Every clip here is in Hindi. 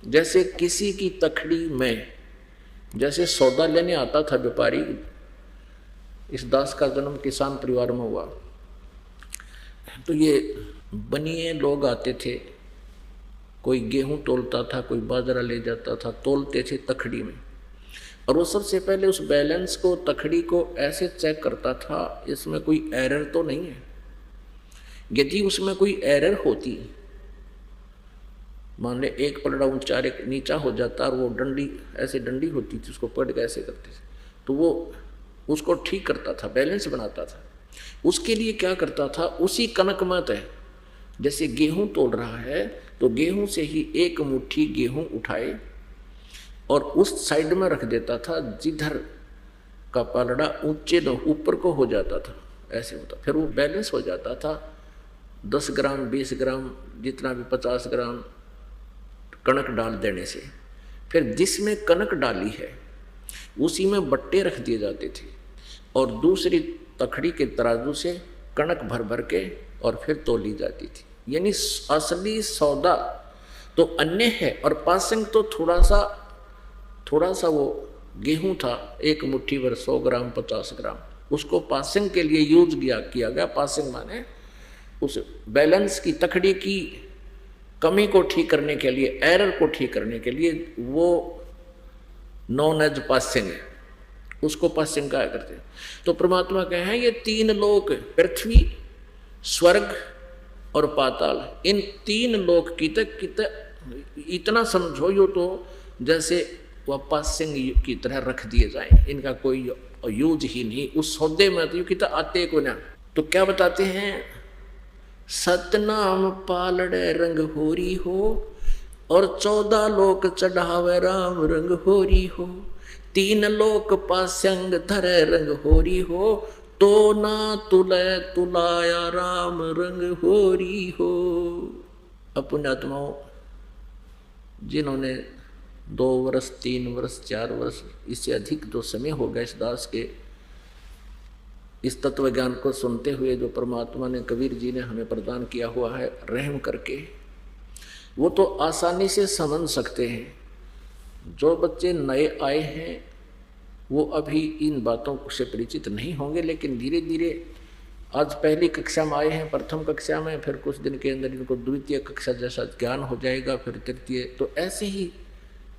जैसे किसी की तखड़ी में जैसे सौदा लेने आता था व्यापारी। इस दास का जन्म किसान परिवार में हुआ, तो ये बनिए लोग आते थे, कोई गेहूं तोलता था, कोई बाजरा ले जाता था, तोलते थे तखड़ी में। और वो सबसे पहले उस बैलेंस को, तखड़ी को ऐसे चेक करता था, इसमें कोई एरर तो नहीं है। यदि उसमें कोई एरर होती, मान ले एक पलड़ा ऊंचा एक नीचा हो जाता और वो डंडी ऐसे डंडी होती थी, उसको पकड़ के ऐसे करते थे, तो वो उसको ठीक करता था, बैलेंस बनाता था। उसके लिए क्या करता था, उसी कनक मत है, जैसे गेहूं तोल रहा है तो गेहूं से ही एक मुट्ठी गेहूं उठाए और उस साइड में रख देता था जिधर का पलड़ा ऊंचे ऊपर को हो जाता था, ऐसे होता, फिर वो बैलेंस हो जाता था। 10 ग्राम 20 ग्राम जितना भी 50 ग्राम कणक डाल देने से, फिर जिसमें कणक डाली है उसी में बट्टे रख दिए जाते थे और दूसरी तखड़ी के तराजू से कणक भर भर के और फिर तोली जाती थी। यानी असली सौदा तो अन्य है और पासिंग तो थोड़ा सा वो गेहूं था, एक मुट्ठी भर 100 ग्राम 50 ग्राम, उसको पासिंग के लिए यूज किया गया। पासिंग माने उस बैलेंस की, तखड़ी की कमी को ठीक करने के लिए, एरर को ठीक करने के लिए वो नॉन एज पासिंग है, उसको पासिंग कहा करते हैं। तो परमात्मा कहे हैं ये 3 लोक, पृथ्वी, स्वर्ग और पाताल, इन 3 लोक की तक इतना समझो यो तो जैसे वह पासिंग की तरह रख दिए जाए, इनका कोई यूज ही नहीं। उस सौदे में तो कितना आते को ना। तो क्या बताते हैं, सतनाम पालड़े रंग होरी हो और 14 लोक चढ़ावे राम रंग होरी हो, 3 लोक पास्यंग धरे रंग होरी हो, तो ना तुले तुलाया राम रंग होरी हो। पुण्यात्माओं, जिन्होंने 2 वर्ष 3 वर्ष 4 वर्ष इससे अधिक जो समय हो गया इस दास के इस तत्व ज्ञान को सुनते हुए, जो परमात्मा ने, कबीर जी ने हमें प्रदान किया हुआ है रहम करके, वो तो आसानी से समझ सकते हैं। जो बच्चे नए आए हैं वो अभी इन बातों से परिचित नहीं होंगे, लेकिन धीरे धीरे आज पहली कक्षा में आए हैं, प्रथम कक्षा में, फिर कुछ दिन के अंदर इनको द्वितीय कक्षा जैसा ज्ञान हो जाएगा, फिर तृतीय, तो ऐसे ही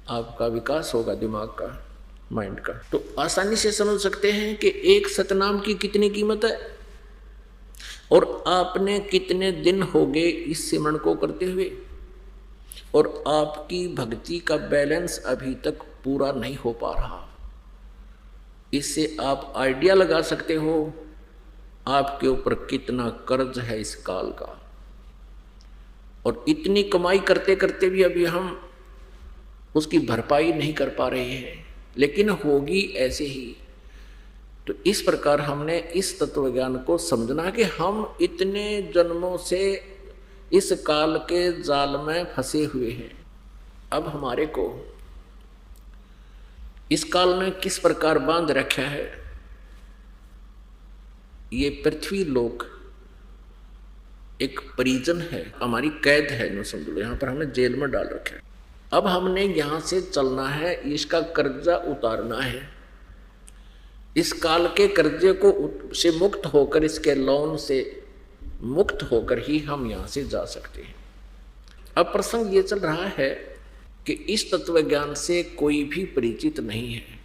आपका विकास होगा दिमाग का, माइंड का। तो आसानी से समझ सकते हैं कि एक सतनाम की कितनी कीमत है और आपने कितने दिन हो गए इस सिमरन को करते हुए, और आपकी भक्ति का बैलेंस अभी तक पूरा नहीं हो पा रहा। इससे आप आइडिया लगा सकते हो आपके ऊपर कितना कर्ज है इस काल का, और इतनी कमाई करते करते भी अभी हम उसकी भरपाई नहीं कर पा रहे हैं, लेकिन होगी ऐसे ही। तो इस प्रकार हमने इस तत्व ज्ञान को समझना कि हम इतने जन्मों से इस काल के जाल में फंसे हुए हैं। अब हमारे को इस काल ने किस प्रकार बांध रखा है, ये पृथ्वी लोक एक परिजन है, हमारी कैद है, न समझ लो, यहाँ पर हमें जेल में डाल रखा है। अब हमने यहाँ से चलना है, इसका कर्जा उतारना है। इस काल के कर्जे को से मुक्त होकर, इसके लोन से मुक्त होकर ही हम यहाँ से जा सकते हैं। अब प्रसंग ये चल रहा है कि इस तत्व ज्ञान से कोई भी परिचित नहीं है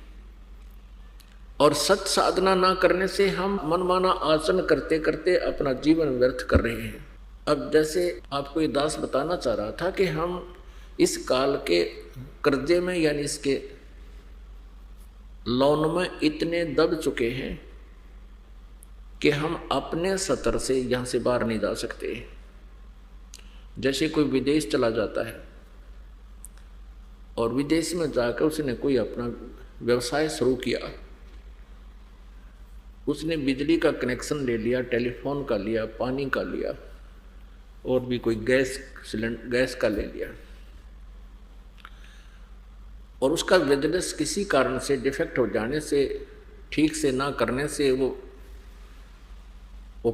और सत साधना ना करने से हम मनमाना आचरण करते करते अपना जीवन व्यर्थ कर रहे हैं। अब जैसे आपको ये दास बताना चाह रहा था कि हम इस काल के कर्जे में, यानी इसके लोन में इतने दब चुके हैं कि हम अपने सतर से यहाँ से बाहर नहीं जा सकते। जैसे कोई विदेश चला जाता है और विदेश में जाकर उसने कोई अपना व्यवसाय शुरू किया, उसने बिजली का कनेक्शन ले लिया, टेलीफोन का लिया, पानी का लिया, और भी कोई गैस का ले लिया, और उसका बिजनेस किसी कारण से डिफेक्ट हो जाने से, ठीक से ना करने से वो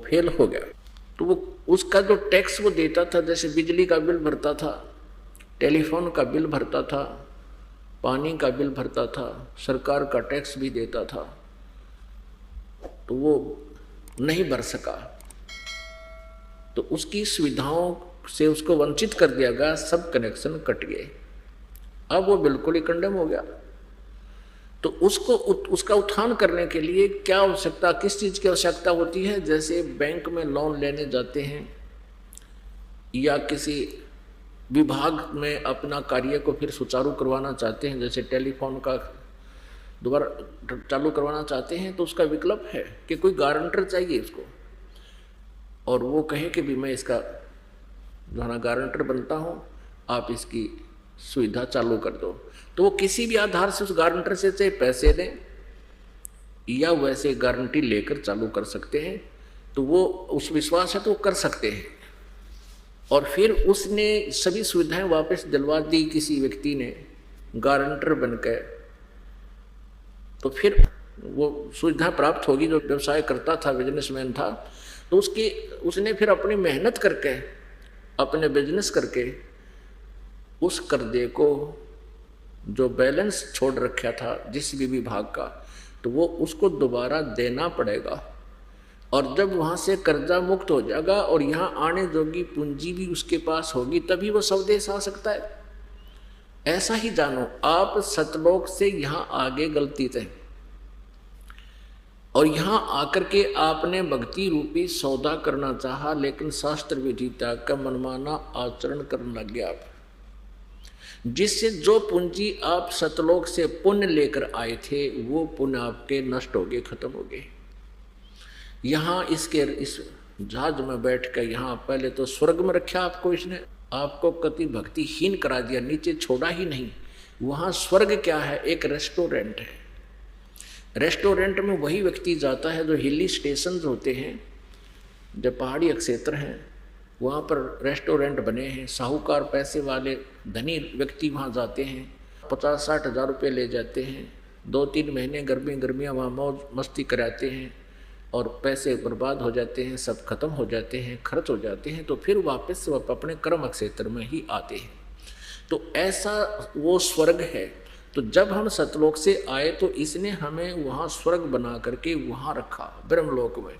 फेल हो गया। तो वो उसका जो टैक्स वो देता था, जैसे बिजली का बिल भरता था, टेलीफोन का बिल भरता था, पानी का बिल भरता था, सरकार का टैक्स भी देता था, तो वो नहीं भर सका, तो उसकी सुविधाओं से उसको वंचित कर दिया गया, सब कनेक्शन कट गए। अब वो बिल्कुल ही कंडेम हो गया। तो उसको उसका उत्थान करने के लिए क्या आवश्यकता, किस चीज़ की आवश्यकता होती है? जैसे बैंक में लोन लेने जाते हैं या किसी विभाग में अपना कार्य को फिर सुचारू करवाना चाहते हैं, जैसे टेलीफोन का दोबारा चालू करवाना चाहते हैं, तो उसका विकल्प है कि कोई गारंटर चाहिए इसको, और वो कहे कि भी मैं इसका जो है ना गारंटर बनता हूँ, आप इसकी सुविधा चालू कर दो। तो वो किसी भी आधार से उस गारंटर से चाहे पैसे दें या वैसे गारंटी लेकर चालू कर सकते हैं। तो वो उस विश्वास है तो वो कर सकते हैं। और फिर उसने सभी सुविधाएं वापस दिलवा दी किसी व्यक्ति ने गारंटर बनकर, तो फिर वो सुविधा प्राप्त होगी। जो व्यवसाय करता था, बिजनेसमैन था, तो उसने फिर अपनी मेहनत करके, अपने बिजनेस करके उस कर्जे को जो बैलेंस छोड़ रखा था जिस भी विभाग का, तो वो उसको दोबारा देना पड़ेगा। और जब वहाँ से कर्जा मुक्त हो जाएगा और यहाँ आने जोगी पूंजी भी उसके पास होगी, तभी वो स्वदेश आ सकता है। ऐसा ही जानो, आप सतलोक से यहाँ आगे गलती थे और यहाँ आकर के आपने भक्ति रूपी सौदा करना चाहा, लेकिन शास्त्र विधि त्याग का मनमाना आचरण करने लग गया आप, जिससे जो पूंजी आप सतलोक से पुण्य लेकर आए थे वो पुण्य आपके नष्ट हो गए, खत्म हो गए। यहाँ इस जहाज में बैठ कर यहाँ पहले तो स्वर्ग में रखा आपको, इसने आपको कति भक्तिहीन करा दिया, नीचे छोड़ा ही नहीं। वहाँ स्वर्ग क्या है? एक रेस्टोरेंट है। रेस्टोरेंट में वही व्यक्ति जाता है जो हिली स्टेशन होते हैं, जो पहाड़ी क्षेत्र हैं, वहाँ पर रेस्टोरेंट बने हैं। साहूकार पैसे वाले धनी व्यक्ति वहाँ जाते हैं, 50-60 हज़ार रुपये ले जाते हैं, 2-3 महीने गर्मियाँ वहाँ मौज मस्ती कराते हैं और पैसे बर्बाद हो जाते हैं, सब खत्म हो जाते हैं, खर्च हो जाते हैं। तो फिर वापस से अपने कर्म क्षेत्र में ही आते हैं। तो ऐसा वो स्वर्ग है। तो जब हम सतलोक से आए तो इसने हमें वहाँ स्वर्ग बना करके वहाँ रखा, ब्रह्मलोक में।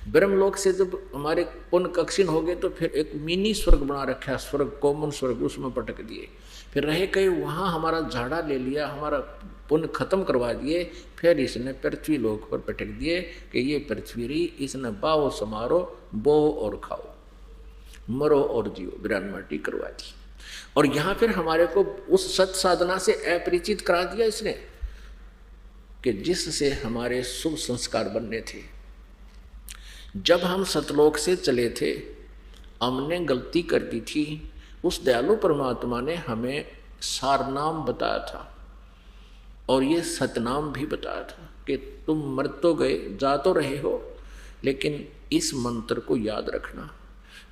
ब्रह्मलोक से जब हमारे पुण्य कक्षीण हो गए तो फिर एक मिनी स्वर्ग बना रखा, स्वर्ग कॉमन स्वर्ग, उसमें पटक दिए। फिर रहे कहीं वहाँ हमारा झाड़ा ले लिया, हमारा पुण्य खत्म करवा दिए। फिर इसने पृथ्वी लोक पर पटक दिए कि ये पृथ्वी रही, इसने बाओ समारो, बो और खाओ, मरो और जियो, बिरान माटी करवा दी। और यहाँ फिर हमारे को उस सत साधना से अपरिचित करा दिया इसने, कि जिससे हमारे शुभ संस्कार बनने थे। जब हम सतलोक से चले थे, हमने गलती कर दी थी, उस दयालु परमात्मा ने हमें सारनाम बताया था और ये सतनाम भी बताया था कि तुम मर तो गए, जा तो रहे हो, लेकिन इस मंत्र को याद रखना।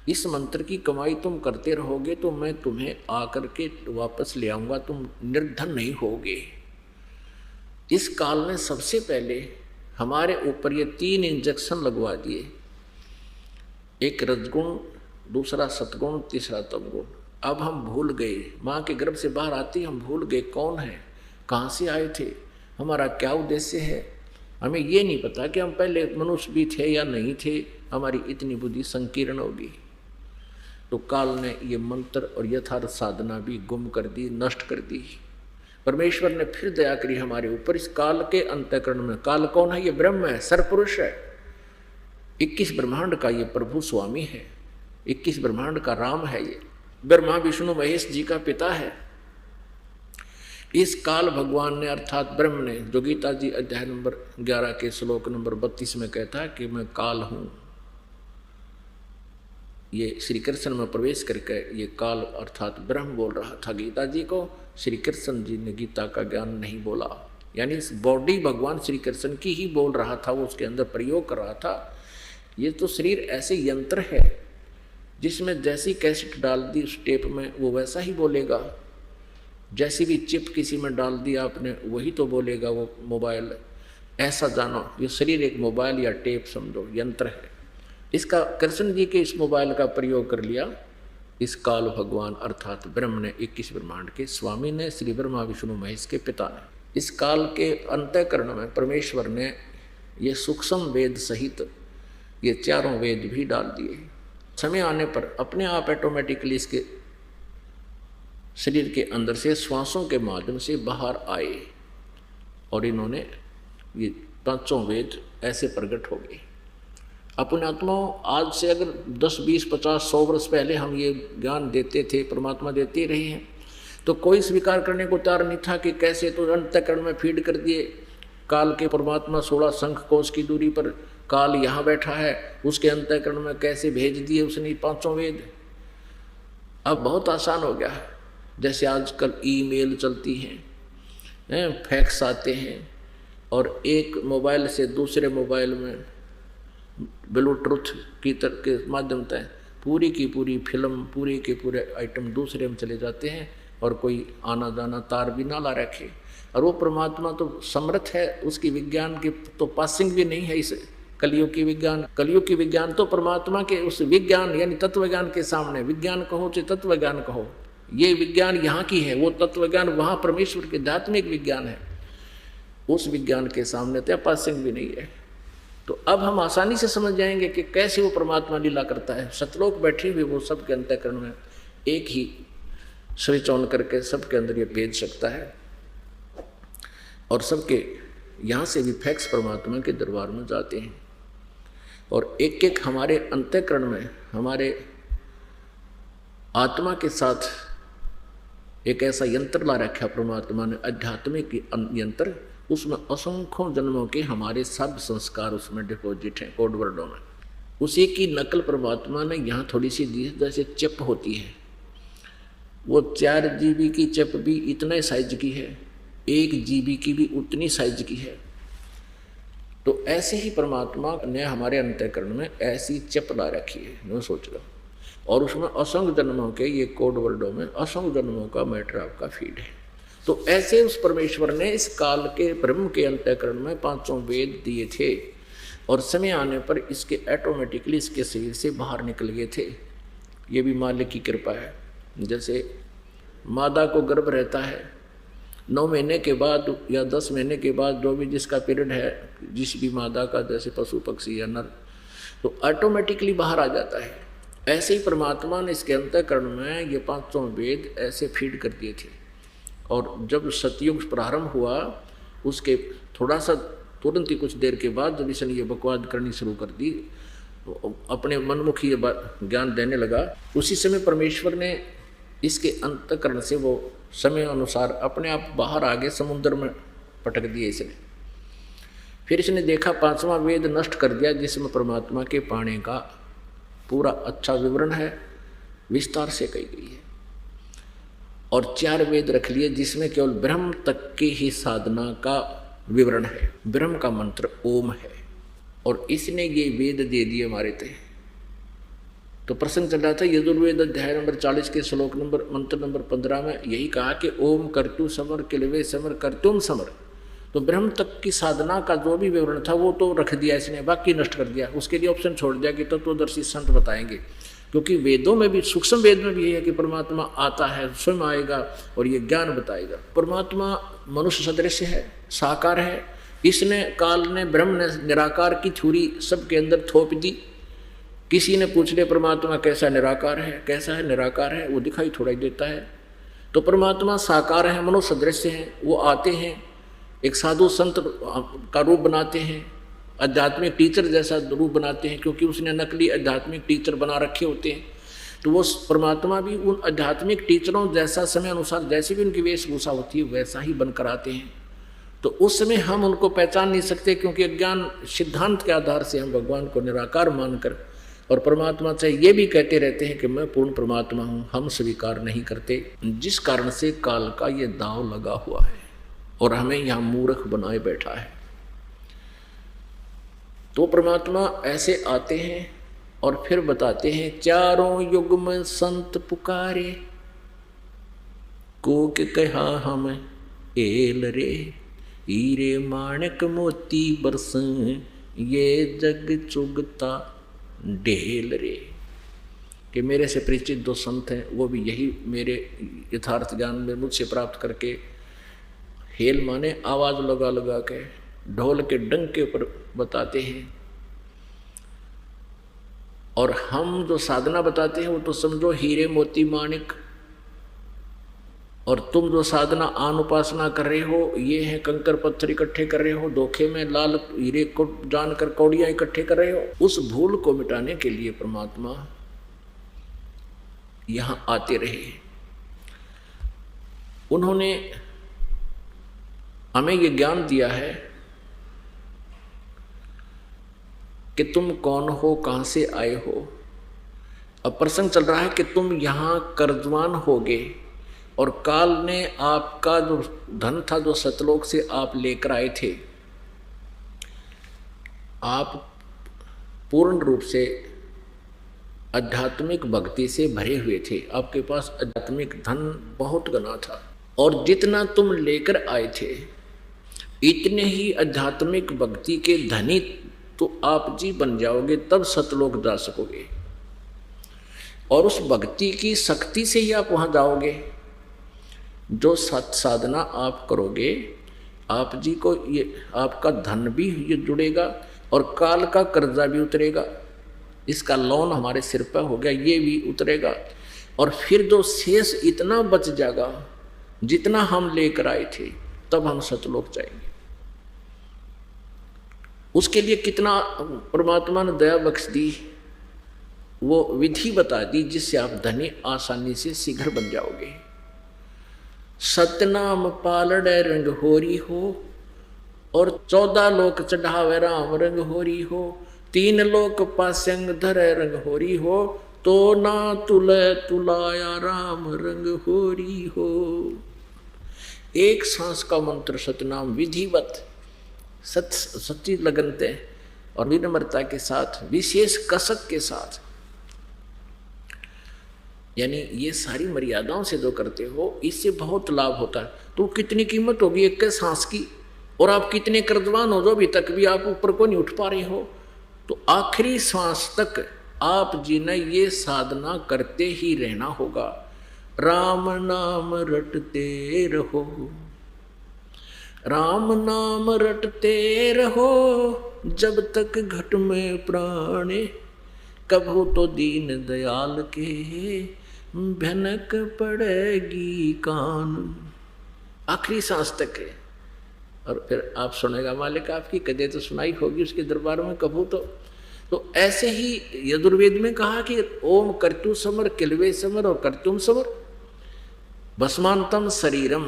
इस मंत्र की कमाई तुम करते रहोगे तो मैं तुम्हें आकर के वापस ले आऊँगा, तुम निर्धन नहीं होगे। इस काल ने सबसे पहले हमारे ऊपर ये 3 इंजेक्शन लगवा दिए, एक रजगुण, दूसरा सतगुण, तीसरा तमगुण। अब हम भूल गए, माँ के गर्भ से बाहर आते हम भूल गए कौन है, कहाँ से आए थे, हमारा क्या उद्देश्य है। हमें ये नहीं पता कि हम पहले मनुष्य भी थे या नहीं थे, हमारी इतनी बुद्धि संकीर्ण होगी। तो काल ने ये मंत्र और यथार्थ साधना भी गुम कर दी, नष्ट कर दी। परमेश्वर ने फिर दया करी हमारे ऊपर। इस काल के अंतःकरण में, काल कौन है? ये ब्रह्म है, सरपुरुष है, 21 ब्रह्मांड का ये प्रभु स्वामी है, 21 ब्रह्मांड का राम है, ये ब्रह्मा विष्णु महेश जी का पिता है। इस काल भगवान ने अर्थात ब्रह्म ने, जो गीता जी अध्याय नंबर 11 के श्लोक नंबर 32 में कहता है कि मैं काल हूँ, ये श्री कृष्ण में प्रवेश करके ये काल अर्थात ब्रह्म बोल रहा था गीता जी को। श्री कृष्ण जी ने गीता का ज्ञान नहीं बोला, यानी इस बॉडी भगवान श्री कृष्ण की ही बोल रहा था, वो उसके अंदर प्रयोग कर रहा था। ये तो शरीर ऐसे यंत्र है जिसमें जैसी कैसेट डाल दी उस टेप में वो वैसा ही बोलेगा, जैसी भी चिप किसी में डाल दी आपने वही तो बोलेगा वो मोबाइल। ऐसा जानो, ये शरीर एक मोबाइल या टेप समझो, यंत्र है। इसका कृष्ण जी के इस मोबाइल का प्रयोग कर लिया, इस काल भगवान अर्थात ब्रह्म ने 21 ब्रह्मांड के स्वामी ने, श्री ब्रह्मा विष्णु महेश के पिता ने, इस काल के अंतःकरण में परमेश्वर ने ये सूक्ष्म वेद सहित ये चारों वेद भी डाल दिए। समय आने पर अपने आप ऑटोमेटिकली इसके शरीर के अंदर से श्वासों के माध्यम से बाहर आए और इन्होंने ये पांचों वेद ऐसे प्रकट हो गए। अपने आत्माओं, आज से अगर 10, 20, 50, 100 वर्ष पहले हम ये ज्ञान देते थे, परमात्मा देते रहे हैं, तो कोई स्वीकार करने को तैयार नहीं था कि कैसे तो अंतःकरण में फीड कर दिए काल के परमात्मा 16 शंख कोश की दूरी पर काल यहाँ बैठा है, उसके अंतःकरण में कैसे भेज दिए उसने पांचों वेद। अब बहुत आसान हो गया है, जैसे आजकल ईमेल चलती हैं, फैक्स आते हैं और एक मोबाइल से दूसरे मोबाइल में ब्लूटूथ के माध्यम से पूरी की पूरी फिल्म, पूरे के पूरे आइटम दूसरे में चले जाते हैं और कोई आना जाना तार भी ना ला रखे। और वो परमात्मा तो समर्थ है, उसकी विज्ञान की तो पासिंग भी नहीं है इस कलयुग की विज्ञान। कलयुग की विज्ञान तो परमात्मा के उस विज्ञान यानी तत्वज्ञान के सामने, विज्ञान कहो चाहे तत्वज्ञान कहो, ये विज्ञान यहाँ की है, वो तत्वज्ञान वहाँ परमेश्वर के आध्यात्मिक विज्ञान है, उस विज्ञान के सामने तो पासिंग भी नहीं है। तो अब हम आसानी से समझ जाएंगे कि कैसे वो परमात्मा लीला करता है। सतलोक बैठे हुए वो सबके अंतःकरण में एक ही स्विच ऑन करके सबके अंदर ये भेज सकता है और सबके यहाँ से भी फैक्स परमात्मा के दरबार में जाते हैं और एक एक हमारे अंतःकरण में हमारे आत्मा के साथ एक ऐसा यंत्र ला रखा परमात्मा ने, आध्यात्मिक यंत्र, उसमें असंख्यों जन्मों के हमारे सब संस्कार उसमें डिपॉजिट हैं कोड वर्डों में। उसी की नकल परमात्मा ने यहाँ थोड़ी सी दी है, जैसे चिप होती है, वो 4 GB की चिप भी इतने साइज की है, 1 GB की भी उतनी साइज की है। तो ऐसे ही परमात्मा ने हमारे अंतःकरण में ऐसी चिप ला रखी है, मैं सोच रहा हूँ, और उसमें असंख्य जन्मों के ये कोड वर्डों में असंख्य जन्मों का मैटर आपका फीड है। तो ऐसे उस परमेश्वर ने इस काल के ब्रह्म के अंतःकरण में 5 वेद दिए थे और समय आने पर इसके ऑटोमेटिकली इसके शरीर से बाहर निकल गए थे। ये भी मालिक की कृपा है। जैसे मादा को गर्भ रहता है, 9 महीने के बाद या 10 महीने के बाद जो भी जिसका पीरियड है, जिस भी मादा का, जैसे पशु पक्षी या नर, तो ऑटोमेटिकली बाहर आ जाता है। ऐसे ही परमात्मा ने इसके अंतःकरण में ये 5 वेद ऐसे फीड कर दिए थे। और जब सतयुग प्रारंभ हुआ उसके थोड़ा सा तुरंत ही कुछ देर के बाद जब इसने ये बकवाद करनी शुरू कर दी, तो अपने मनमुखी ये ज्ञान देने लगा, उसी समय परमेश्वर ने इसके अंतःकरण से वो समय अनुसार अपने आप बाहर आ गए, समुद्र में पटक दिए इसने। फिर इसने देखा 5वां वेद नष्ट कर दिया, जिसमें परमात्मा के पाने का पूरा अच्छा विवरण है, विस्तार से कही गई है, और 4 वेद रख लिए जिसमें केवल ब्रह्म तक की ही साधना का विवरण है। ब्रह्म का मंत्र ओम है और इसने ये वेद दे दिए हमारे थे। तो प्रसंग चल रहा था यजुर्वेद अध्याय नंबर 40 के श्लोक नंबर मंत्र नंबर 15 में यही कहा कि ओम कर्तु समर किलवे समर कर्तुम समर। तो ब्रह्म तक की साधना का जो भी विवरण था वो तो रख दिया इसने, बाकी नष्ट कर दिया। उसके लिए ऑप्शन छोड़ दिया कि तत्वदर्शी संत बताएंगे, क्योंकि वेदों में भी, सूक्ष्म वेद में भी यही है कि परमात्मा आता है, स्वयं आएगा और ये ज्ञान बताएगा। परमात्मा मनुष्य सदृश है, साकार है। इसने काल ने, ब्रह्म ने निराकार की थ्योरी सबके अंदर थोप दी। किसी ने पूछ लिया परमात्मा कैसा निराकार है, कैसा है निराकार है, वो दिखाई थोड़ा ही देता है। तो परमात्मा साकार है, मनुष्य सदृश हैं, वो आते हैं, एक साधु संत का रूप बनाते हैं, आध्यात्मिक टीचर जैसा रूप बनाते हैं, क्योंकि उसने नकली आध्यात्मिक टीचर बना रखे होते हैं। तो वो परमात्मा भी उन आध्यात्मिक टीचरों जैसा समय अनुसार जैसी भी उनकी वेशभूषा होती है वैसा ही बनकर आते हैं। तो उस समय हम उनको पहचान नहीं सकते, क्योंकि अज्ञान सिद्धांत के आधार से हम भगवान को निराकार मानकर और परमात्मा से ये भी कहते रहते हैं कि मैं पूर्ण परमात्मा हूँ, हम स्वीकार नहीं करते, जिस कारण से काल का ये दांव लगा हुआ है और हमें यहाँ मूर्ख बनाए बैठा है। तो परमात्मा ऐसे आते हैं और फिर बताते हैं, चारों युग में संत पुकारे, को के कहा हम एल रे, हीरे माणक मोती बरसें, ये जग चुगता ढेल रे। कि मेरे से परिचित जो संत हैं वो भी यही मेरे यथार्थ ज्ञान में मुझसे प्राप्त करके हेल माने आवाज़ लगा लगा के ढोल के डंके पर बताते हैं। और हम जो साधना बताते हैं वो तो समझो हीरे मोती माणिक, और तुम जो साधना आन उपासना कर रहे हो ये है कंकर पत्थर इकट्ठे कर रहे हो, धोखे में लाल हीरे को जानकर कौड़ियां इकट्ठे कर रहे हो। उस भूल को मिटाने के लिए परमात्मा यहां आते रहे। उन्होंने हमें ये ज्ञान दिया है कि तुम कौन हो, कहां से आए हो। अब प्रसंग चल रहा है कि तुम यहां कर्जवान होगे और काल ने आपका जो धन था जो सतलोक से आप लेकर आए थे, आप पूर्ण रूप से आध्यात्मिक भक्ति से भरे हुए थे, आपके पास आध्यात्मिक धन बहुत घना था, और जितना तुम लेकर आए थे इतने ही आध्यात्मिक भक्ति के धनी तो आप जी बन जाओगे, तब सतलोक जा सकोगे। और उस भक्ति की शक्ति से ही आप वहां जाओगे। जो सत साधना आप करोगे आप जी को ये आपका धन भी ये जुड़ेगा और काल का कर्जा भी उतरेगा, इसका लोन हमारे सिर पर हो गया ये भी उतरेगा, और फिर जो शेष इतना बच जाएगा जितना हम लेकर आए थे, तब हम सतलोक जाएंगे। उसके लिए कितना परमात्मा ने दया बख्श दी, वो विधि बता दी जिससे आप धनी आसानी से शीघ्र बन जाओगे। सतनाम पालड़े रंग होरी हो, और 14 लोक चढ़ावे राम रंग होरी हो, 3 लोक पासंग धरे रंग होरी हो, तो ना तुले तुलाया राम रंग होरी हो। एक सांस का मंत्र सतनाम विधिवत सच्ची लगनते और विनम्रता के साथ, विशेष कसक के साथ, यानी ये सारी मर्यादाओं से जो करते हो इससे बहुत लाभ होता है। तो कितनी कीमत होगी एक सांस की, और आप कितने कर्जवान हो जो अभी तक भी आप ऊपर को नहीं उठ पा रहे हो। तो आखिरी सांस तक आप जी ने ये साधना करते ही रहना होगा। राम नाम रटते रहो, राम नाम रटते रहो, जब तक घट में प्राणे, कभू तो दीन दयाल के भनक पड़ेगी कान। आखिरी सांस तक है। और फिर आप सुनेगा मालिक आपकी कदे तो सुनाई होगी उसके दरबार में कभू तो ऐसे ही यजुर्वेद में कहा कि ओम कर्तु समर किलवे समर और कर्तुम समर भस्मांतम शरीरम।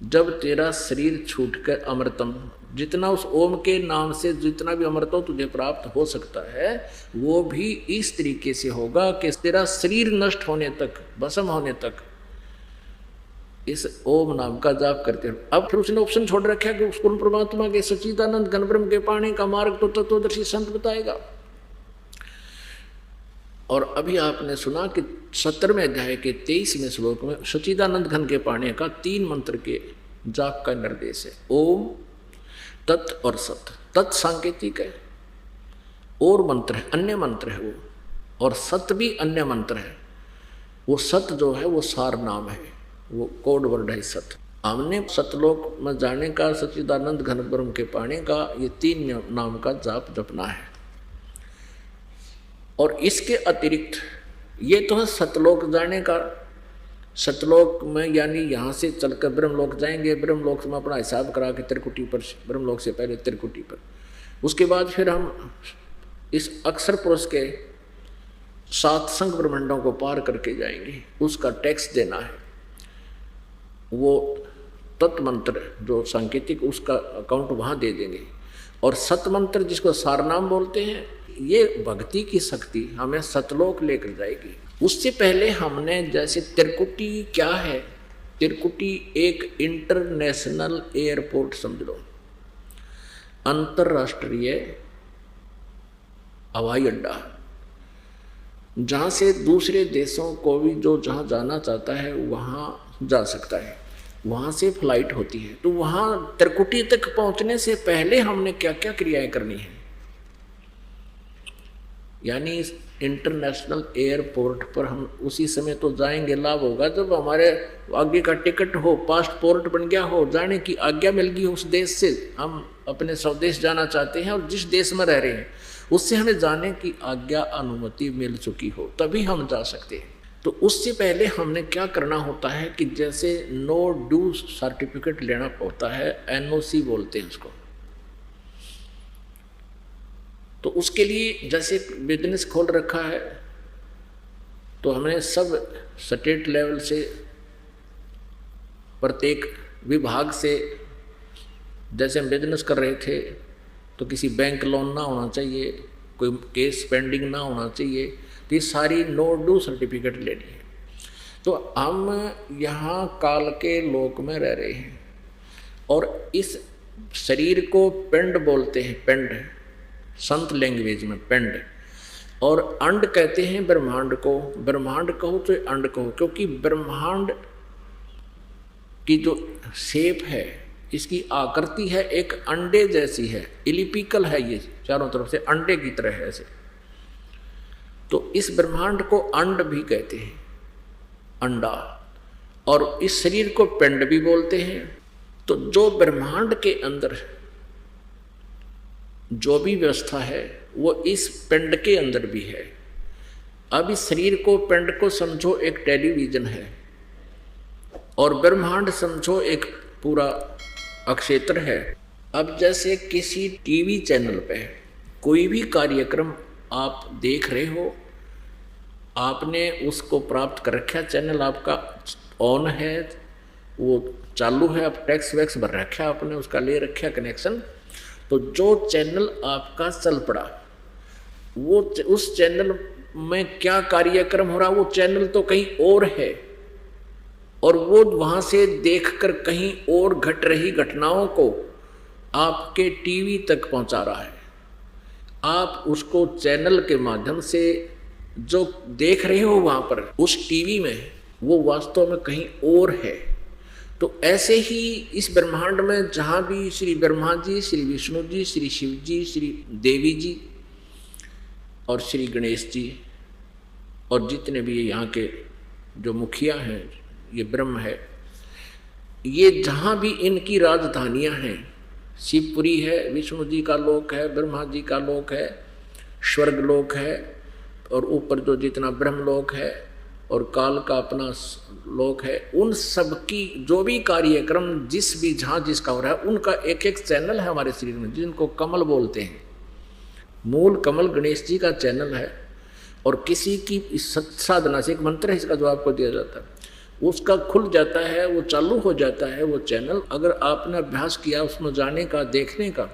जब तेरा शरीर छूटकर अमृतम, जितना उस ओम के नाम से जितना भी अमृतो तुझे प्राप्त हो सकता है वो भी इस तरीके से होगा कि तेरा शरीर नष्ट होने तक, भस्म होने तक इस ओम नाम का जाप करते रहो। अब फिर उसने ऑप्शन छोड़ रखा कि उसको परमात्मा के सच्चिदानंद घन ब्रह्म के पाने का मार्ग तो तत्वदर्शी संत बताएगा। और अभी आपने सुना कि 17वें अध्याय के 23वें श्लोक में सच्चिदानंद घन के पाने का 3 मंत्र के जाप का निर्देश है। ओम, तत् और सत। तत् सांकेतिक है, और मंत्र है, अन्य मंत्र है वो, और सत भी अन्य मंत्र है। वो सत जो है वो सार नाम है, वो कोड वर्ड है सत। हमने सतलोक में जाने का, सच्चिदानंद घन ब्रह्म के पाने का, ये 3 नाम का जाप जपना है। और इसके अतिरिक्त ये तो है सतलोक जाने का। सतलोक में यानी यहाँ से चलकर ब्रह्मलोक जाएंगे, ब्रह्मलोक में अपना हिसाब करा के त्रिकुटी पर, ब्रह्मलोक से पहले त्रिकुटी पर, उसके बाद फिर हम इस अक्षर पुरुष के 7 संग ब्रह्मांडों को पार करके जाएंगे। उसका टैक्स देना है। वो तत्मंत्र जो सांकेतिक, उसका अकाउंट वहाँ दे देंगे। और सतमंत्र जिसको सारनाम बोलते हैं, ये भक्ति की शक्ति हमें सतलोक लेकर जाएगी। उससे पहले हमने जैसे त्रिकुटी क्या है, त्रिकुटी एक इंटरनेशनल एयरपोर्ट समझ लो, अंतरराष्ट्रीय हवाई अड्डा, जहाँ से दूसरे देशों को भी जो जहाँ जाना चाहता है वहाँ जा सकता है, वहाँ से फ्लाइट होती है। तो वहाँ त्रिकुटी तक पहुँचने से पहले हमने क्या क्या क्रियाएं करनी है। यानी इंटरनेशनल एयरपोर्ट पर हम उसी समय तो जाएंगे, लाभ होगा जब हमारे आगे का टिकट हो, पासपोर्ट बन गया हो, जाने की आज्ञा मिल गई उस देश से, हम अपने स्वदेश जाना चाहते हैं और जिस देश में रह रहे हैं उससे हमें जाने की आज्ञा अनुमति मिल चुकी हो, तभी हम जा सकते हैं। तो उससे पहले हमने क्या करना होता है कि जैसे नो ड्यू सर्टिफिकेट लेना होता है, एनओसी बोलते हैं उसको। तो उसके लिए जैसे बिजनेस खोल रखा है तो हमें सब स्टेट लेवल से प्रत्येक विभाग से, जैसे हम बिजनेस कर रहे थे तो किसी बैंक लोन ना होना चाहिए, कोई केस पेंडिंग ना होना चाहिए, तो ये सारी नो ड्यू सर्टिफिकेट लेनी है। तो हम यहाँ काल के लोक में रह रहे हैं और इस शरीर को पिंड बोलते हैं, पिंड संत लैंग्वेज में पिंड, और अंड कहते हैं ब्रह्मांड को। ब्रह्मांड कहो तो अंड कहो, क्योंकि ब्रह्मांड की जो शेप है, इसकी आकृति है एक अंडे जैसी है, इलिपिकल है, ये चारों तरफ से अंडे की तरह है ऐसे। तो इस ब्रह्मांड को अंड भी कहते हैं, अंडा, और इस शरीर को पिंड भी बोलते हैं। तो जो ब्रह्मांड के अंदर जो भी व्यवस्था है वो इस पिंड के अंदर भी है। अब इस शरीर को, पिंड को समझो एक टेलीविजन है और ब्रह्मांड समझो एक पूरा अक्षेत्र है। अब जैसे किसी टीवी चैनल पे कोई भी कार्यक्रम आप देख रहे हो, आपने उसको प्राप्त कर रखा, चैनल आपका ऑन है, वो चालू है, आप टैक्स वैक्स भर रखा आपने, उसका ले रखा कनेक्शन। तो जो चैनल आपका चल पड़ा, वो उस चैनल में क्या कार्यक्रम हो रहा, वो चैनल तो कहीं और है और वो वहाँ से देखकर कहीं और घट रही घटनाओं को आपके टीवी तक पहुँचा रहा है। आप उसको चैनल के माध्यम से जो देख रहे हो वहाँ पर उस टीवी में, वो वास्तव में कहीं और है। तो ऐसे ही इस ब्रह्मांड में जहाँ भी श्री ब्रह्मा जी, श्री विष्णु जी, श्री शिव जी, श्री देवी जी और श्री गणेश जी और जितने भी यहाँ के जो मुखिया हैं, ये ब्रह्म है, ये जहाँ भी इनकी राजधानियाँ हैं, शिवपुरी है, विष्णु जी का लोक है, ब्रह्मा जी का लोक है, स्वर्ग लोक है, और ऊपर जो जितना ब्रह्मलोक है और काल का अपना लोक है, उन सब की जो भी कार्यक्रम जिस भी जहाँ जिसका हो रहा है, उनका एक एक चैनल है हमारे शरीर में, जिनको कमल बोलते हैं। मूल कमल गणेश जी का चैनल है और किसी की साधना से एक मंत्र है इसका जो आपको दिया जाता है, उसका खुल जाता है, वो चालू हो जाता है वो चैनल। अगर आपने अभ्यास किया उसमें जाने का, देखने का,